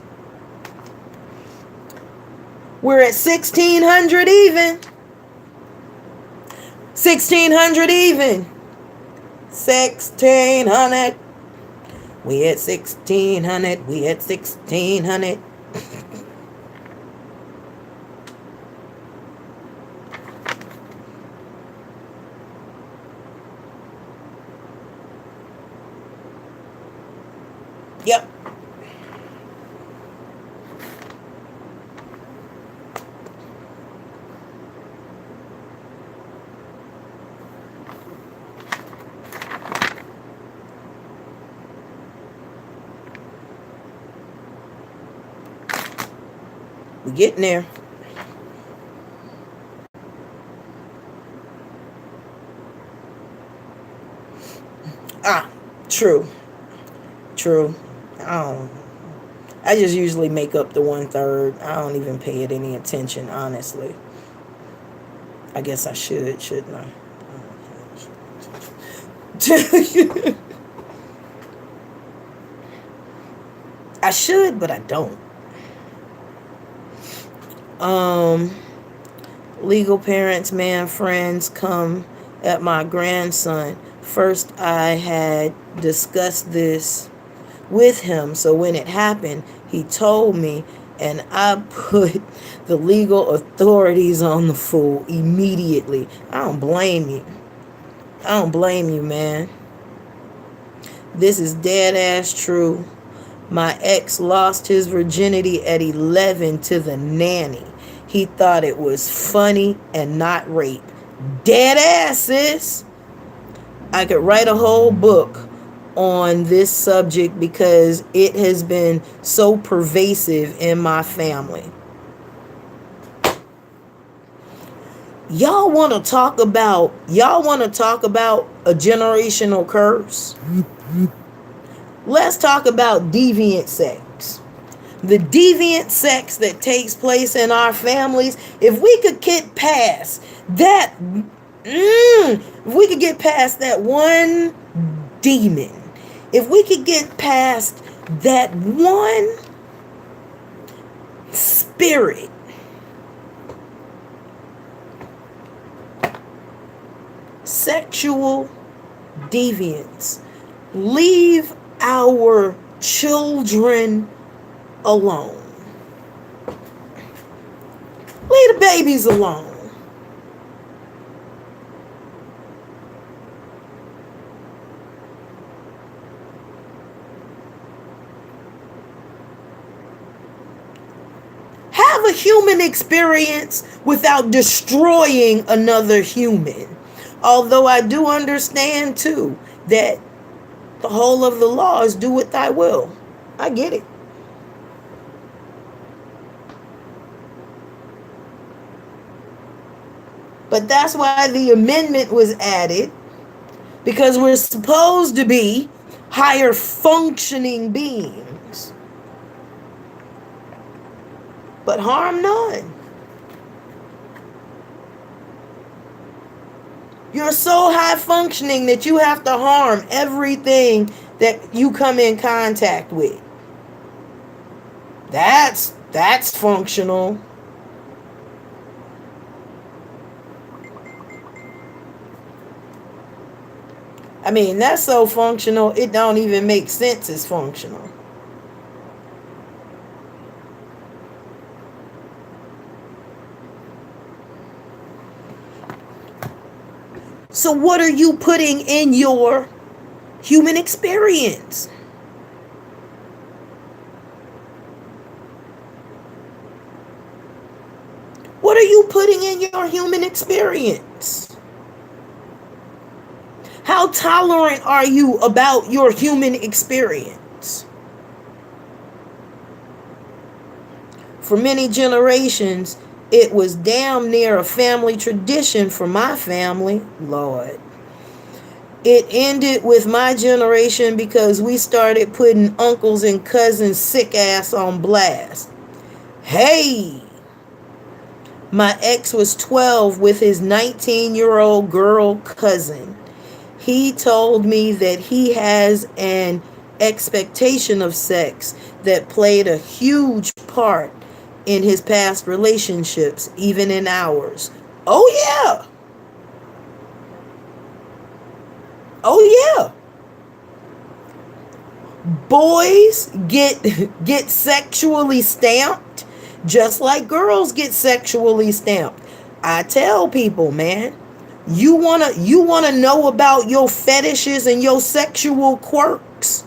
We're at 1,600 even. 1,600 even. 1,600. We at 1,600. We at 1,600. Yep. We're getting there. True. I just usually make up the 1/3. I don't even pay it any attention, honestly. I guess I shouldn't I? I should, but I don't. Legal parents, man, friends come at my grandson. First, I had discussed this with him, so when it happened, he told me, and I put the legal authorities on the fool immediately. I don't blame you. I don't blame you, man. This is dead ass true. My ex lost his virginity at 11 to the nanny. He thought it was funny and not rape. Dead ass, sis. I could write a whole book on this subject because it has been so pervasive in my family. Y'all want to talk about a generational curse? Let's talk about deviant sex. The deviant sex that takes place in our families. If we could get past that, if we could get past that one demon, if we could get past that one spirit, sexual deviance, leave our children alone. Leave the babies alone. Have a human experience without destroying another human. Although I do understand too that the whole of the law is do what thy will. I get it. But that's why the amendment was added, because we're supposed to be higher functioning beings, but harm none. You're so high functioning that you have to harm everything that you come in contact with. That's functional. I mean, that's so functional, it don't even make sense as functional. So what are you putting in your human experience? What are you putting in your human experience? How tolerant are you about your human experience? For many generations, it was damn near a family tradition for my family, Lord. It ended with my generation because we started putting uncles and cousins' sick ass on blast. Hey! My ex was 12 with his 19-year-old girl cousin. He told me that he has an expectation of sex that played a huge part in his past relationships, even in ours. Oh yeah. Oh yeah. Boys get sexually stamped just like girls get sexually stamped. I tell people, man, you wanna know about your fetishes and your sexual quirks.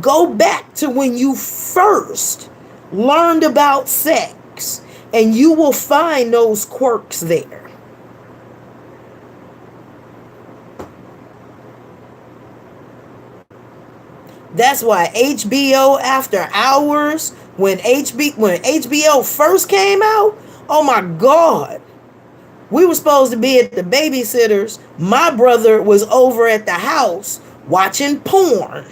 Go back to when you first learned about sex, and you will find those quirks there. That's why HBO After Hours, when HBO first came out, oh my God. We were supposed to be at the babysitter's. My brother was over at the house watching porn.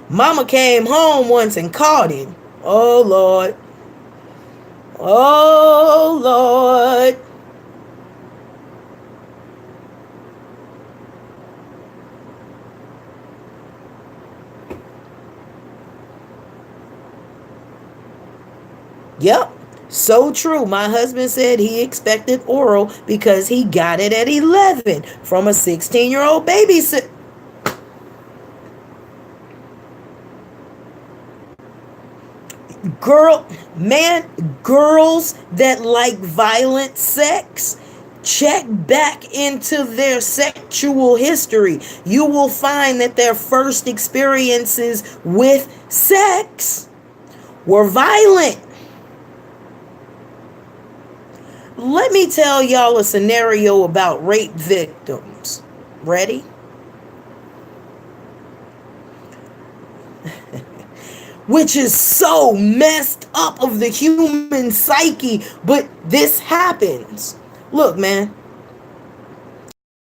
Mama came home once and caught him. Oh Lord. Oh Lord. Yep. So true. My husband said he expected oral because he got it at 11 from a 16-year-old babysitter. Girls that like violent sex, check back into their sexual history. You will find that their first experiences with sex were violent. Let me tell y'all a scenario about rape victims. Ready? Which is so messed up of the human psyche, but this happens. Look, man,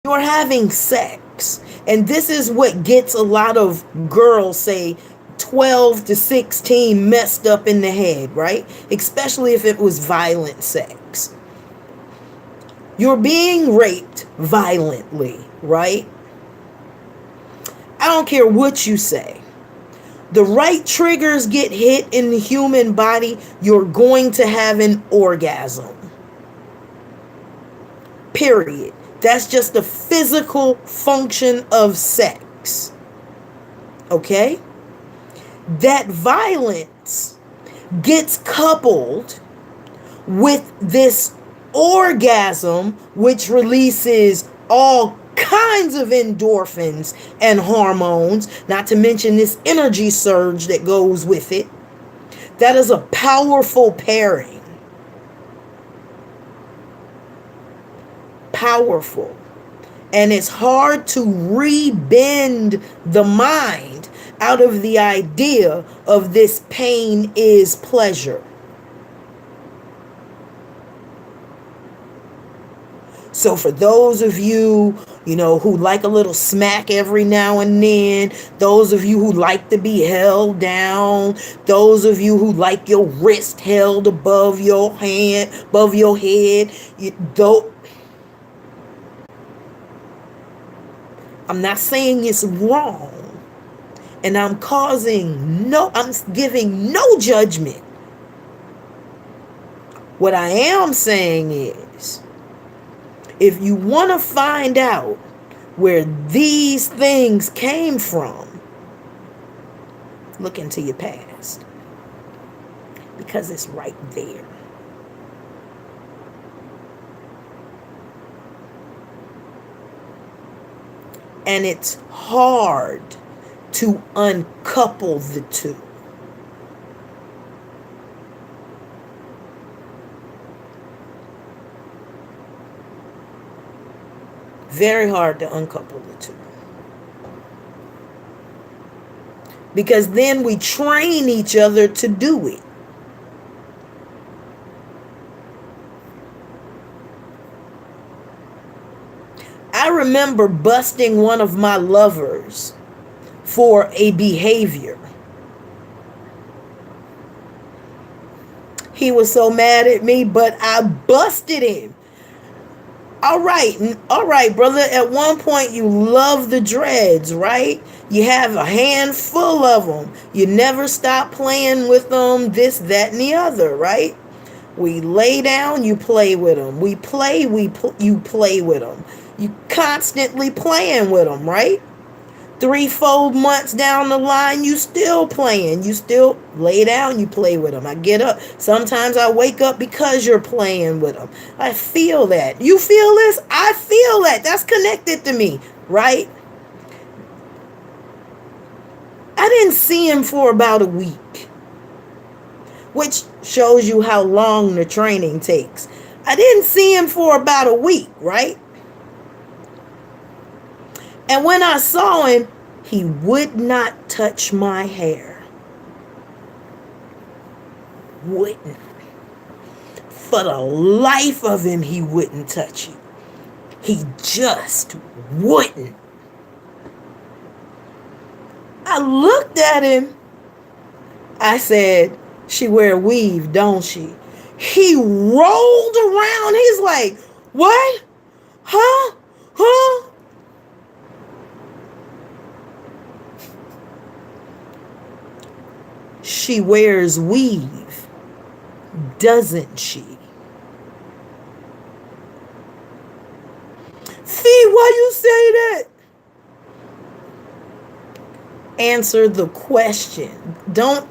you're having sex, and this is what gets a lot of girls, say 12 to 16, messed up in the head, right? Especially if it was violent sex. You're being raped violently, right? I don't care what you say. The right triggers get hit in the human body, you're going to have an orgasm. Period. That's just the physical function of sex. Okay? That violence gets coupled with this orgasm, which releases all kinds of endorphins and hormones, not to mention this energy surge that goes with it. That is a powerful pairing. Powerful. And it's hard to rebend the mind out of the idea of this pain is pleasure. So for those of you, who like a little smack every now and then, those of you who like to be held down, those of you who like your wrist held above your hand, above your head, I'm not saying it's wrong, and I'm giving no judgment. What I am saying is, if you want to find out where these things came from, look into your past, because it's right there. And it's hard to uncouple the two. Very hard to uncouple the two. Because then we train each other to do it. I remember busting one of my lovers for a behavior. He was so mad at me, but I busted him. All right, brother. At one point, you love the dreads, right? You have a handful of them. You never stop playing with them, this, that, and the other, right? We lay down, you play with them. We play, you play with them. You constantly playing with them, right? 3-4 months down the line, you still playing. You still lay down, you play with them. I get up. Sometimes I wake up because you're playing with them. I feel that. You feel this? I feel that. That's connected to me, right? I didn't see him for about a week, which shows you how long the training takes. I didn't see him for about a week, right? And when I saw him, he would not touch my hair. Wouldn't. For the life of him, he wouldn't touch it. He just wouldn't. I looked at him. I said, "She wear a weave, don't she?" He rolled around. He's like, "What? Huh? Huh?" She wears weave, doesn't she? Fee, why you say that? Answer the question. Don't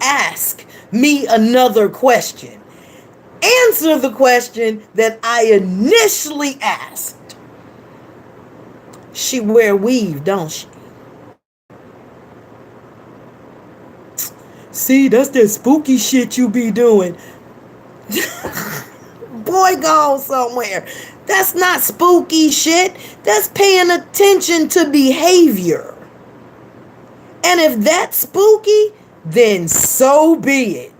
ask me another question. Answer the question that I initially asked. She wear weave, don't she? See, that's that spooky shit you be doing. Boy, go somewhere. That's not spooky shit. That's paying attention to behavior. And if that's spooky, then so be it.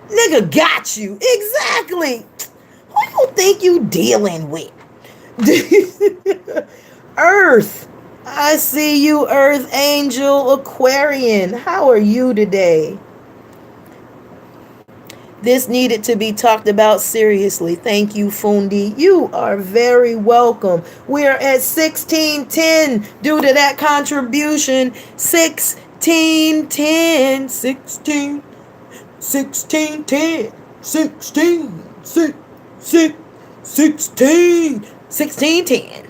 Nigga got you. Exactly. Who you think you dealing with? Earth. I see you, Earth Angel Aquarian. How are you today? This needed to be talked about seriously. Thank you, Fundi. You are very welcome. We are at 1610 due to that contribution. 1610. 16. 1610. 16. 16. 1610.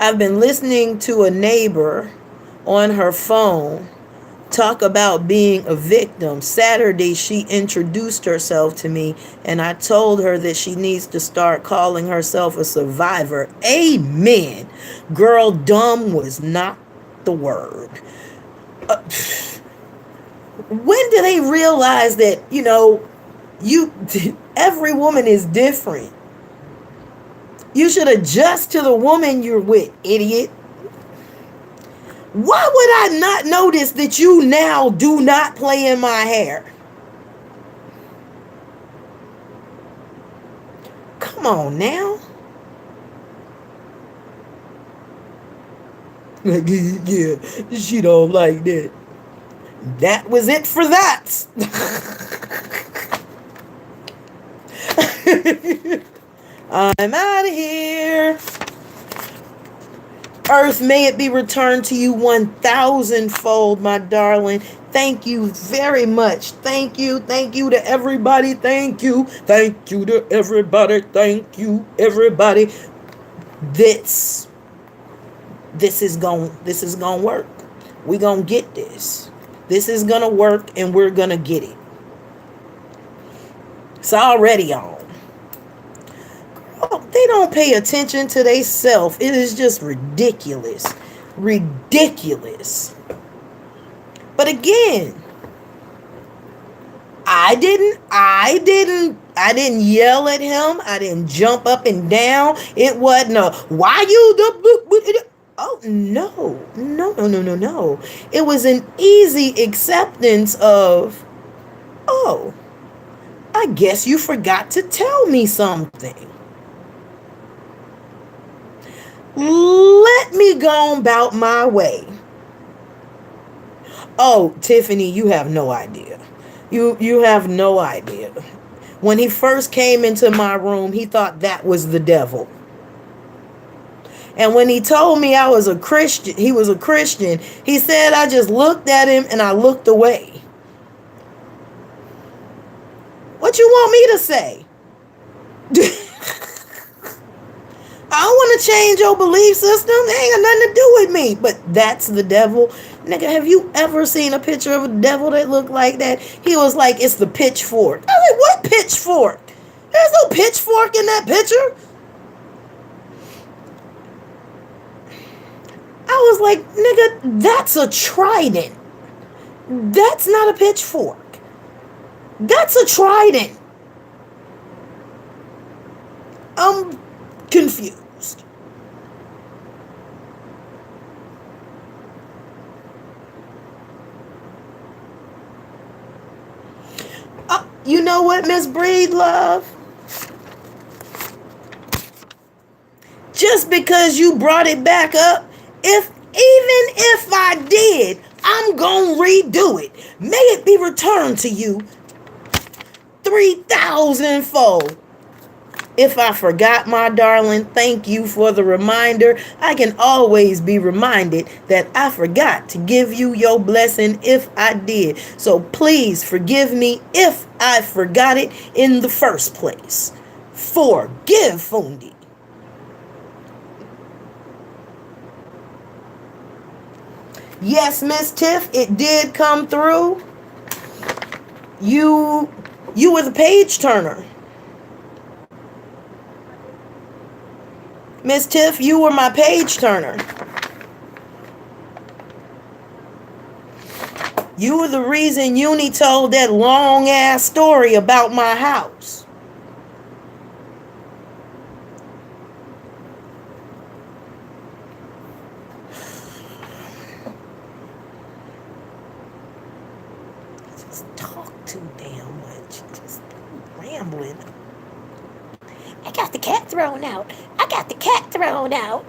I've been listening to a neighbor on her phone talk about being a victim. Saturday, she introduced herself to me, and I told her that she needs to start calling herself a survivor. Amen. Girl, dumb was not the word. When do they realize that, every woman is different? You should adjust to the woman you're with, idiot. Why would I not notice that you now do not play in my hair? Come on now. Like, yeah, she don't like that. That was it for that. I'm out of here. Earth, may it be returned to you 1,000-fold, my darling. Thank you very much. Thank you. Thank you to everybody. Thank you. Thank you to everybody. Thank you, everybody. This this is gonna work. We gonna get this. This is gonna work, and we're gonna get it. It's already on. Oh, they don't pay attention to they self. It is just ridiculous. Ridiculous. But again, I didn't yell at him. I didn't jump up and down. It wasn't a why you the oh no. No, no, no, no, no. It was an easy acceptance of, oh, I guess you forgot to tell me something. Let me go about my way. Oh, Tiffany, you have no idea. You have no idea. When he first came into my room, he thought that was the devil. And when he told me I was a Christian, he was a Christian, he said I just looked at him and I looked away. What you want me to say? I don't want to change your belief system. It ain't got nothing to do with me. But that's the devil. Nigga, have you ever seen a picture of a devil that looked like that? He was like, it's the pitchfork. I was like, what pitchfork? There's no pitchfork in that picture. I was like, nigga, that's a trident. That's not a pitchfork. That's a trident. I'm confused. You know what, Miss Breed Love? Just because you brought it back up, if I did, I'm gonna redo it. May it be returned to you 3,000-fold. If I forgot, my darling, thank you for the reminder. I can always be reminded that I forgot to give you your blessing if I did. So please forgive me if I forgot it in the first place. Forgive Fundi. Yes, Miss Tiff, it did come through. You were the page turner. Miss Tiff, you were my page turner. You were the reason Uni told that long ass story about my house. Just talk too damn much. Just rambling. I got the cat thrown out. I got the cat thrown out.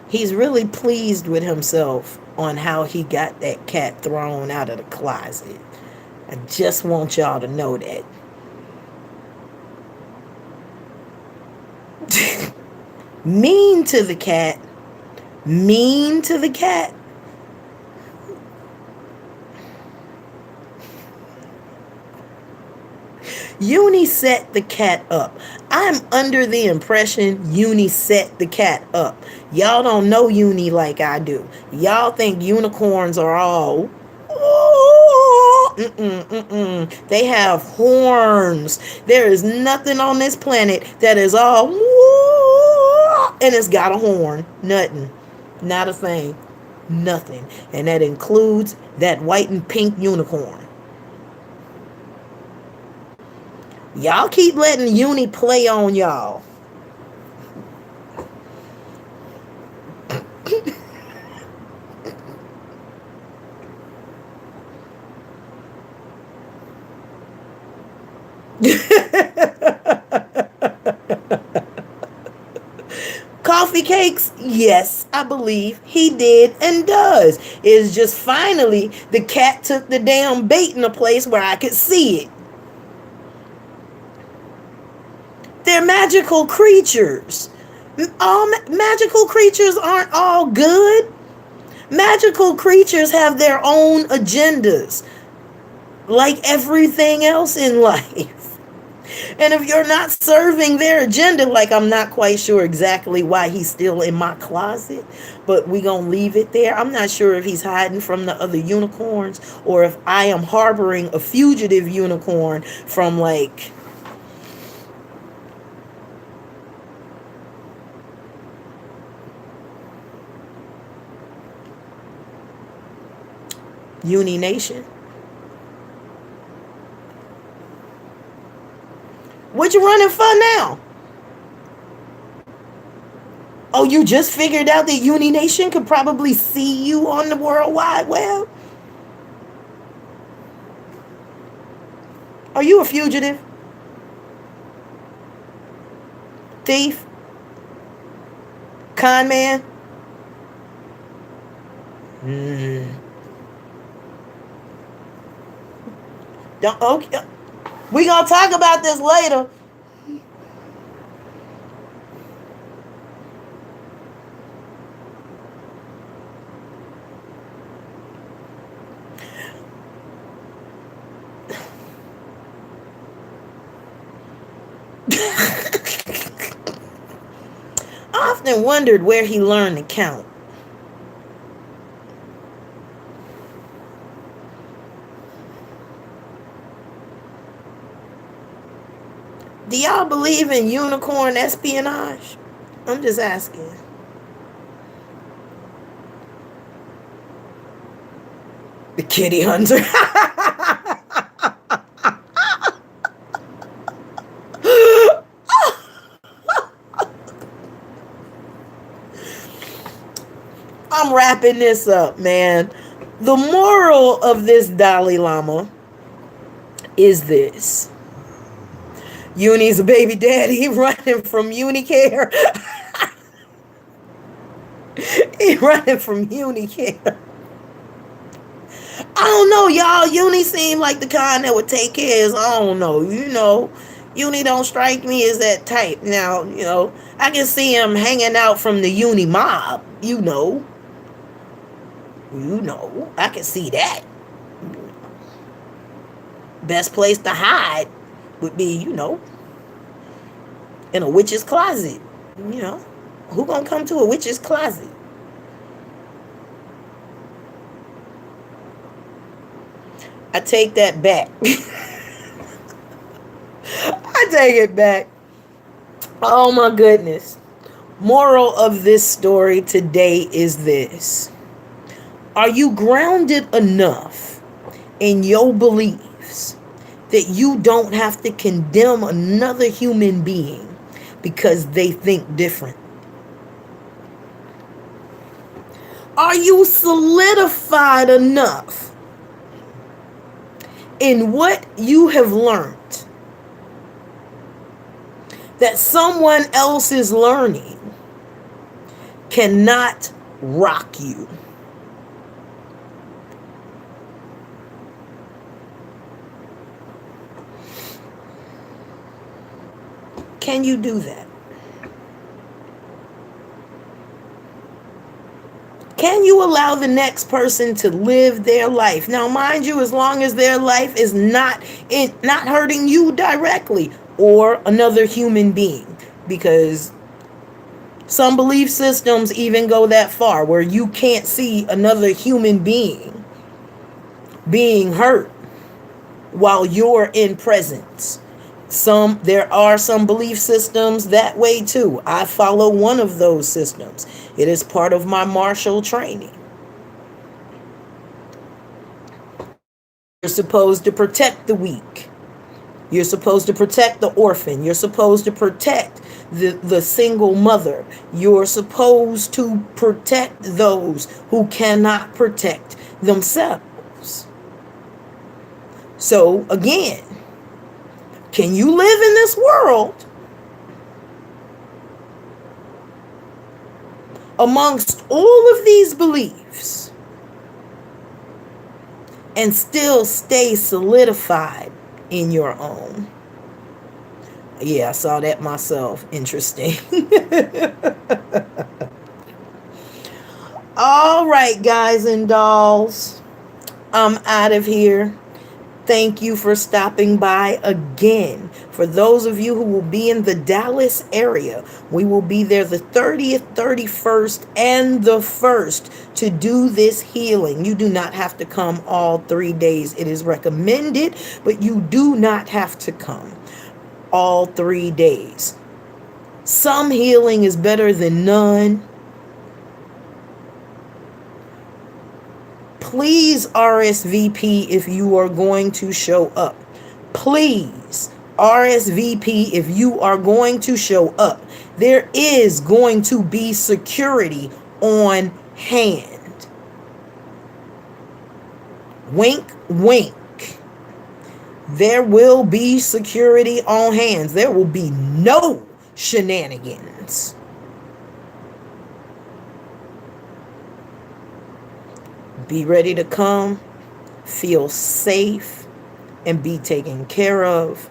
He's really pleased with himself on how he got that cat thrown out of the closet. I just want y'all to know that. Mean to the cat. Mean to the cat. Uni set the cat up. I'm under the impression Uni set the cat up. Y'all don't know Uni like I do. Y'all think unicorns are all... They have horns. There is nothing on this planet that is all And it's got a horn. Nothing. Not a thing. Nothing. And that includes that white and pink unicorn. Y'all keep letting uni play on y'all. Coffee cakes, yes, I believe he did and does. It's just finally the cat took the damn bait in a place where I could see it. They're magical creatures. All magical creatures aren't all good. Magical creatures have their own agendas, like everything else in life. And if you're not serving their agenda, like I'm not quite sure exactly why he's still in my closet, but we gonna leave it there. I'm not sure if he's hiding from the other unicorns or if I am harboring a fugitive unicorn from like Uni Nation. What you running for now? Oh, you just figured out that Uni Nation could probably see you on the World Wide Web? Are you a fugitive? Thief? Con man? Don't, okay. We gonna talk about this later. I often wondered where he learned to count. Do y'all believe in unicorn espionage? I'm just asking. The kitty hunter. I'm wrapping this up, man. The moral of this Dalai Lama is this. Uni's a baby daddy running from Unicare. He running from Unicare. I don't know, y'all. Uni seemed like the kind that would take care of his own, though. Uni don't strike me as that type. Now, I can see him hanging out from the Uni mob. I can see that. Best place to hide would be, in a witch's closet. Who gonna come to a witch's closet? I take that back. I take it back. Oh my goodness. Moral of this story today is this. Are you grounded enough in your beliefs that you don't have to condemn another human being because they think different? Are you solidified enough in what you have learned that someone else's learning cannot rock you? Can you do that? Can you allow the next person to live their life? Now, mind you, as long as their life is not hurting you directly or another human being, because some belief systems even go that far where you can't see another human being hurt while you're in presence. There are some belief systems that way too. I follow one of those systems. It is part of my martial training. You're supposed to protect the weak. You're supposed to protect the orphan. You're supposed to protect the single mother. You're supposed to protect those who cannot protect themselves. So again, can you live in this world amongst all of these beliefs and still stay solidified in your own? Yeah, I saw that myself. Interesting. All right, guys and dolls, I'm out of here. Thank you for stopping by again. For those of you who will be in the Dallas area, we will be there the 30th, 31st, and the 1st to do this healing. You do not have to come all 3 days. It is recommended, but you do not have to come all 3 days. Some healing is better than none. Please RSVP if you are going to show up. Please RSVP if you are going to show up. There is going to be security on hand. Wink, wink. There will be security on hands. There will be no shenanigans. Be ready to come, feel safe, and be taken care of.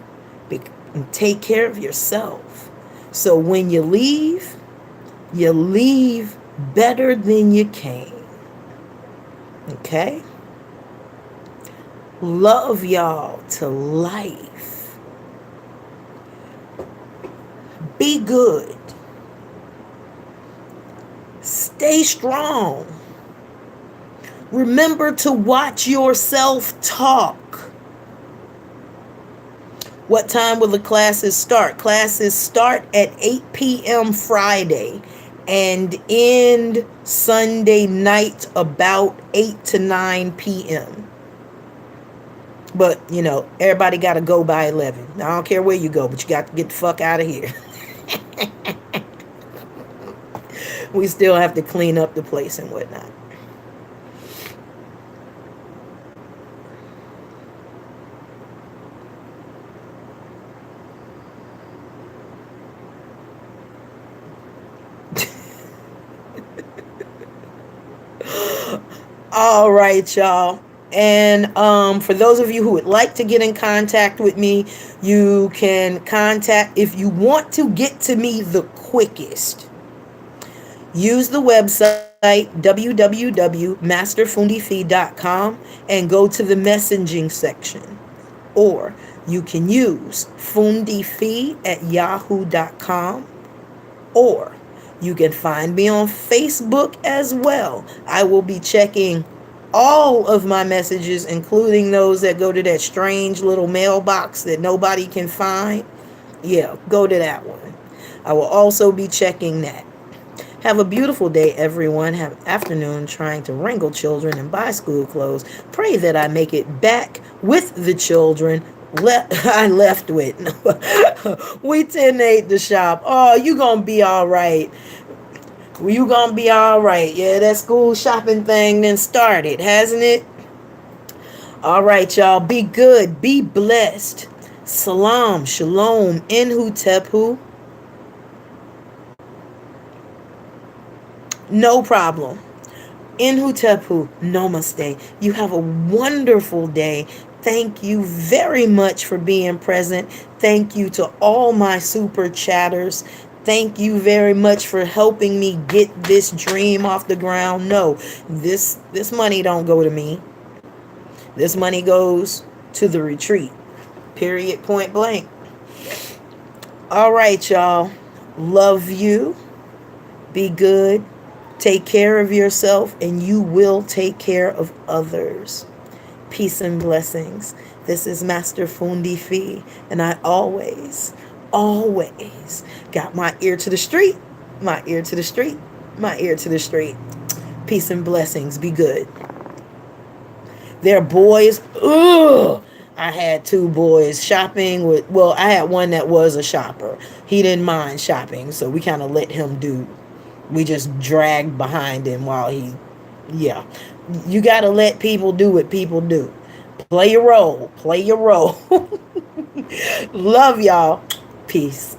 Take care of yourself. So when you leave better than you came. Okay? Love y'all to life. Be good. Stay strong. Remember to watch yourself talk. What time will the classes start? Classes start at 8 p.m. Friday and end Sunday night about 8 to 9 p.m. But, everybody got to go by 11. I don't care where you go, but you got to get the fuck out of here. We still have to clean up the place and whatnot. All right, y'all. And for those of you who would like to get in contact with me, you can contact, if you want to get to me the quickest, use the website www.masterfundifi.com and go to the messaging section. Or you can use fundifi@yahoo.com, or you can find me on Facebook as well. I will be checking all of my messages, including those that go to that strange little mailbox that nobody can find. Yeah, go to that one. I will also be checking that. Have a beautiful day, everyone. Have an afternoon trying to wrangle children and buy school clothes. Pray that I make it back with the children I left with. We 10-8 the shop. Oh, you gonna be all right. You gonna be all right. Yeah, that school shopping thing then started, hasn't it? All right, y'all. Be good. Be blessed. Salam, shalom, inhu. No problem. Inhu, namaste. You have a wonderful day. Thank you very much for being present. Thank you to all my super chatters. Thank you very much for helping me get this dream off the ground. No, this money don't go to me. This money goes to the retreat. Period, point blank. All right, y'all. Love you. Be good. Take care of yourself, and you will take care of others. Peace and blessings. This is Master Fundi Fee, and I always got my ear to the street, my ear to the street, my ear to the street. Peace and blessings. Be good. Their boys, ugh. I had two boys shopping with, well, I had one that was a shopper. He didn't mind shopping, so we kind of let him do. We just dragged behind him while he, yeah. You got to let people do what people do. Play your role. Play your role. Love y'all. Peace.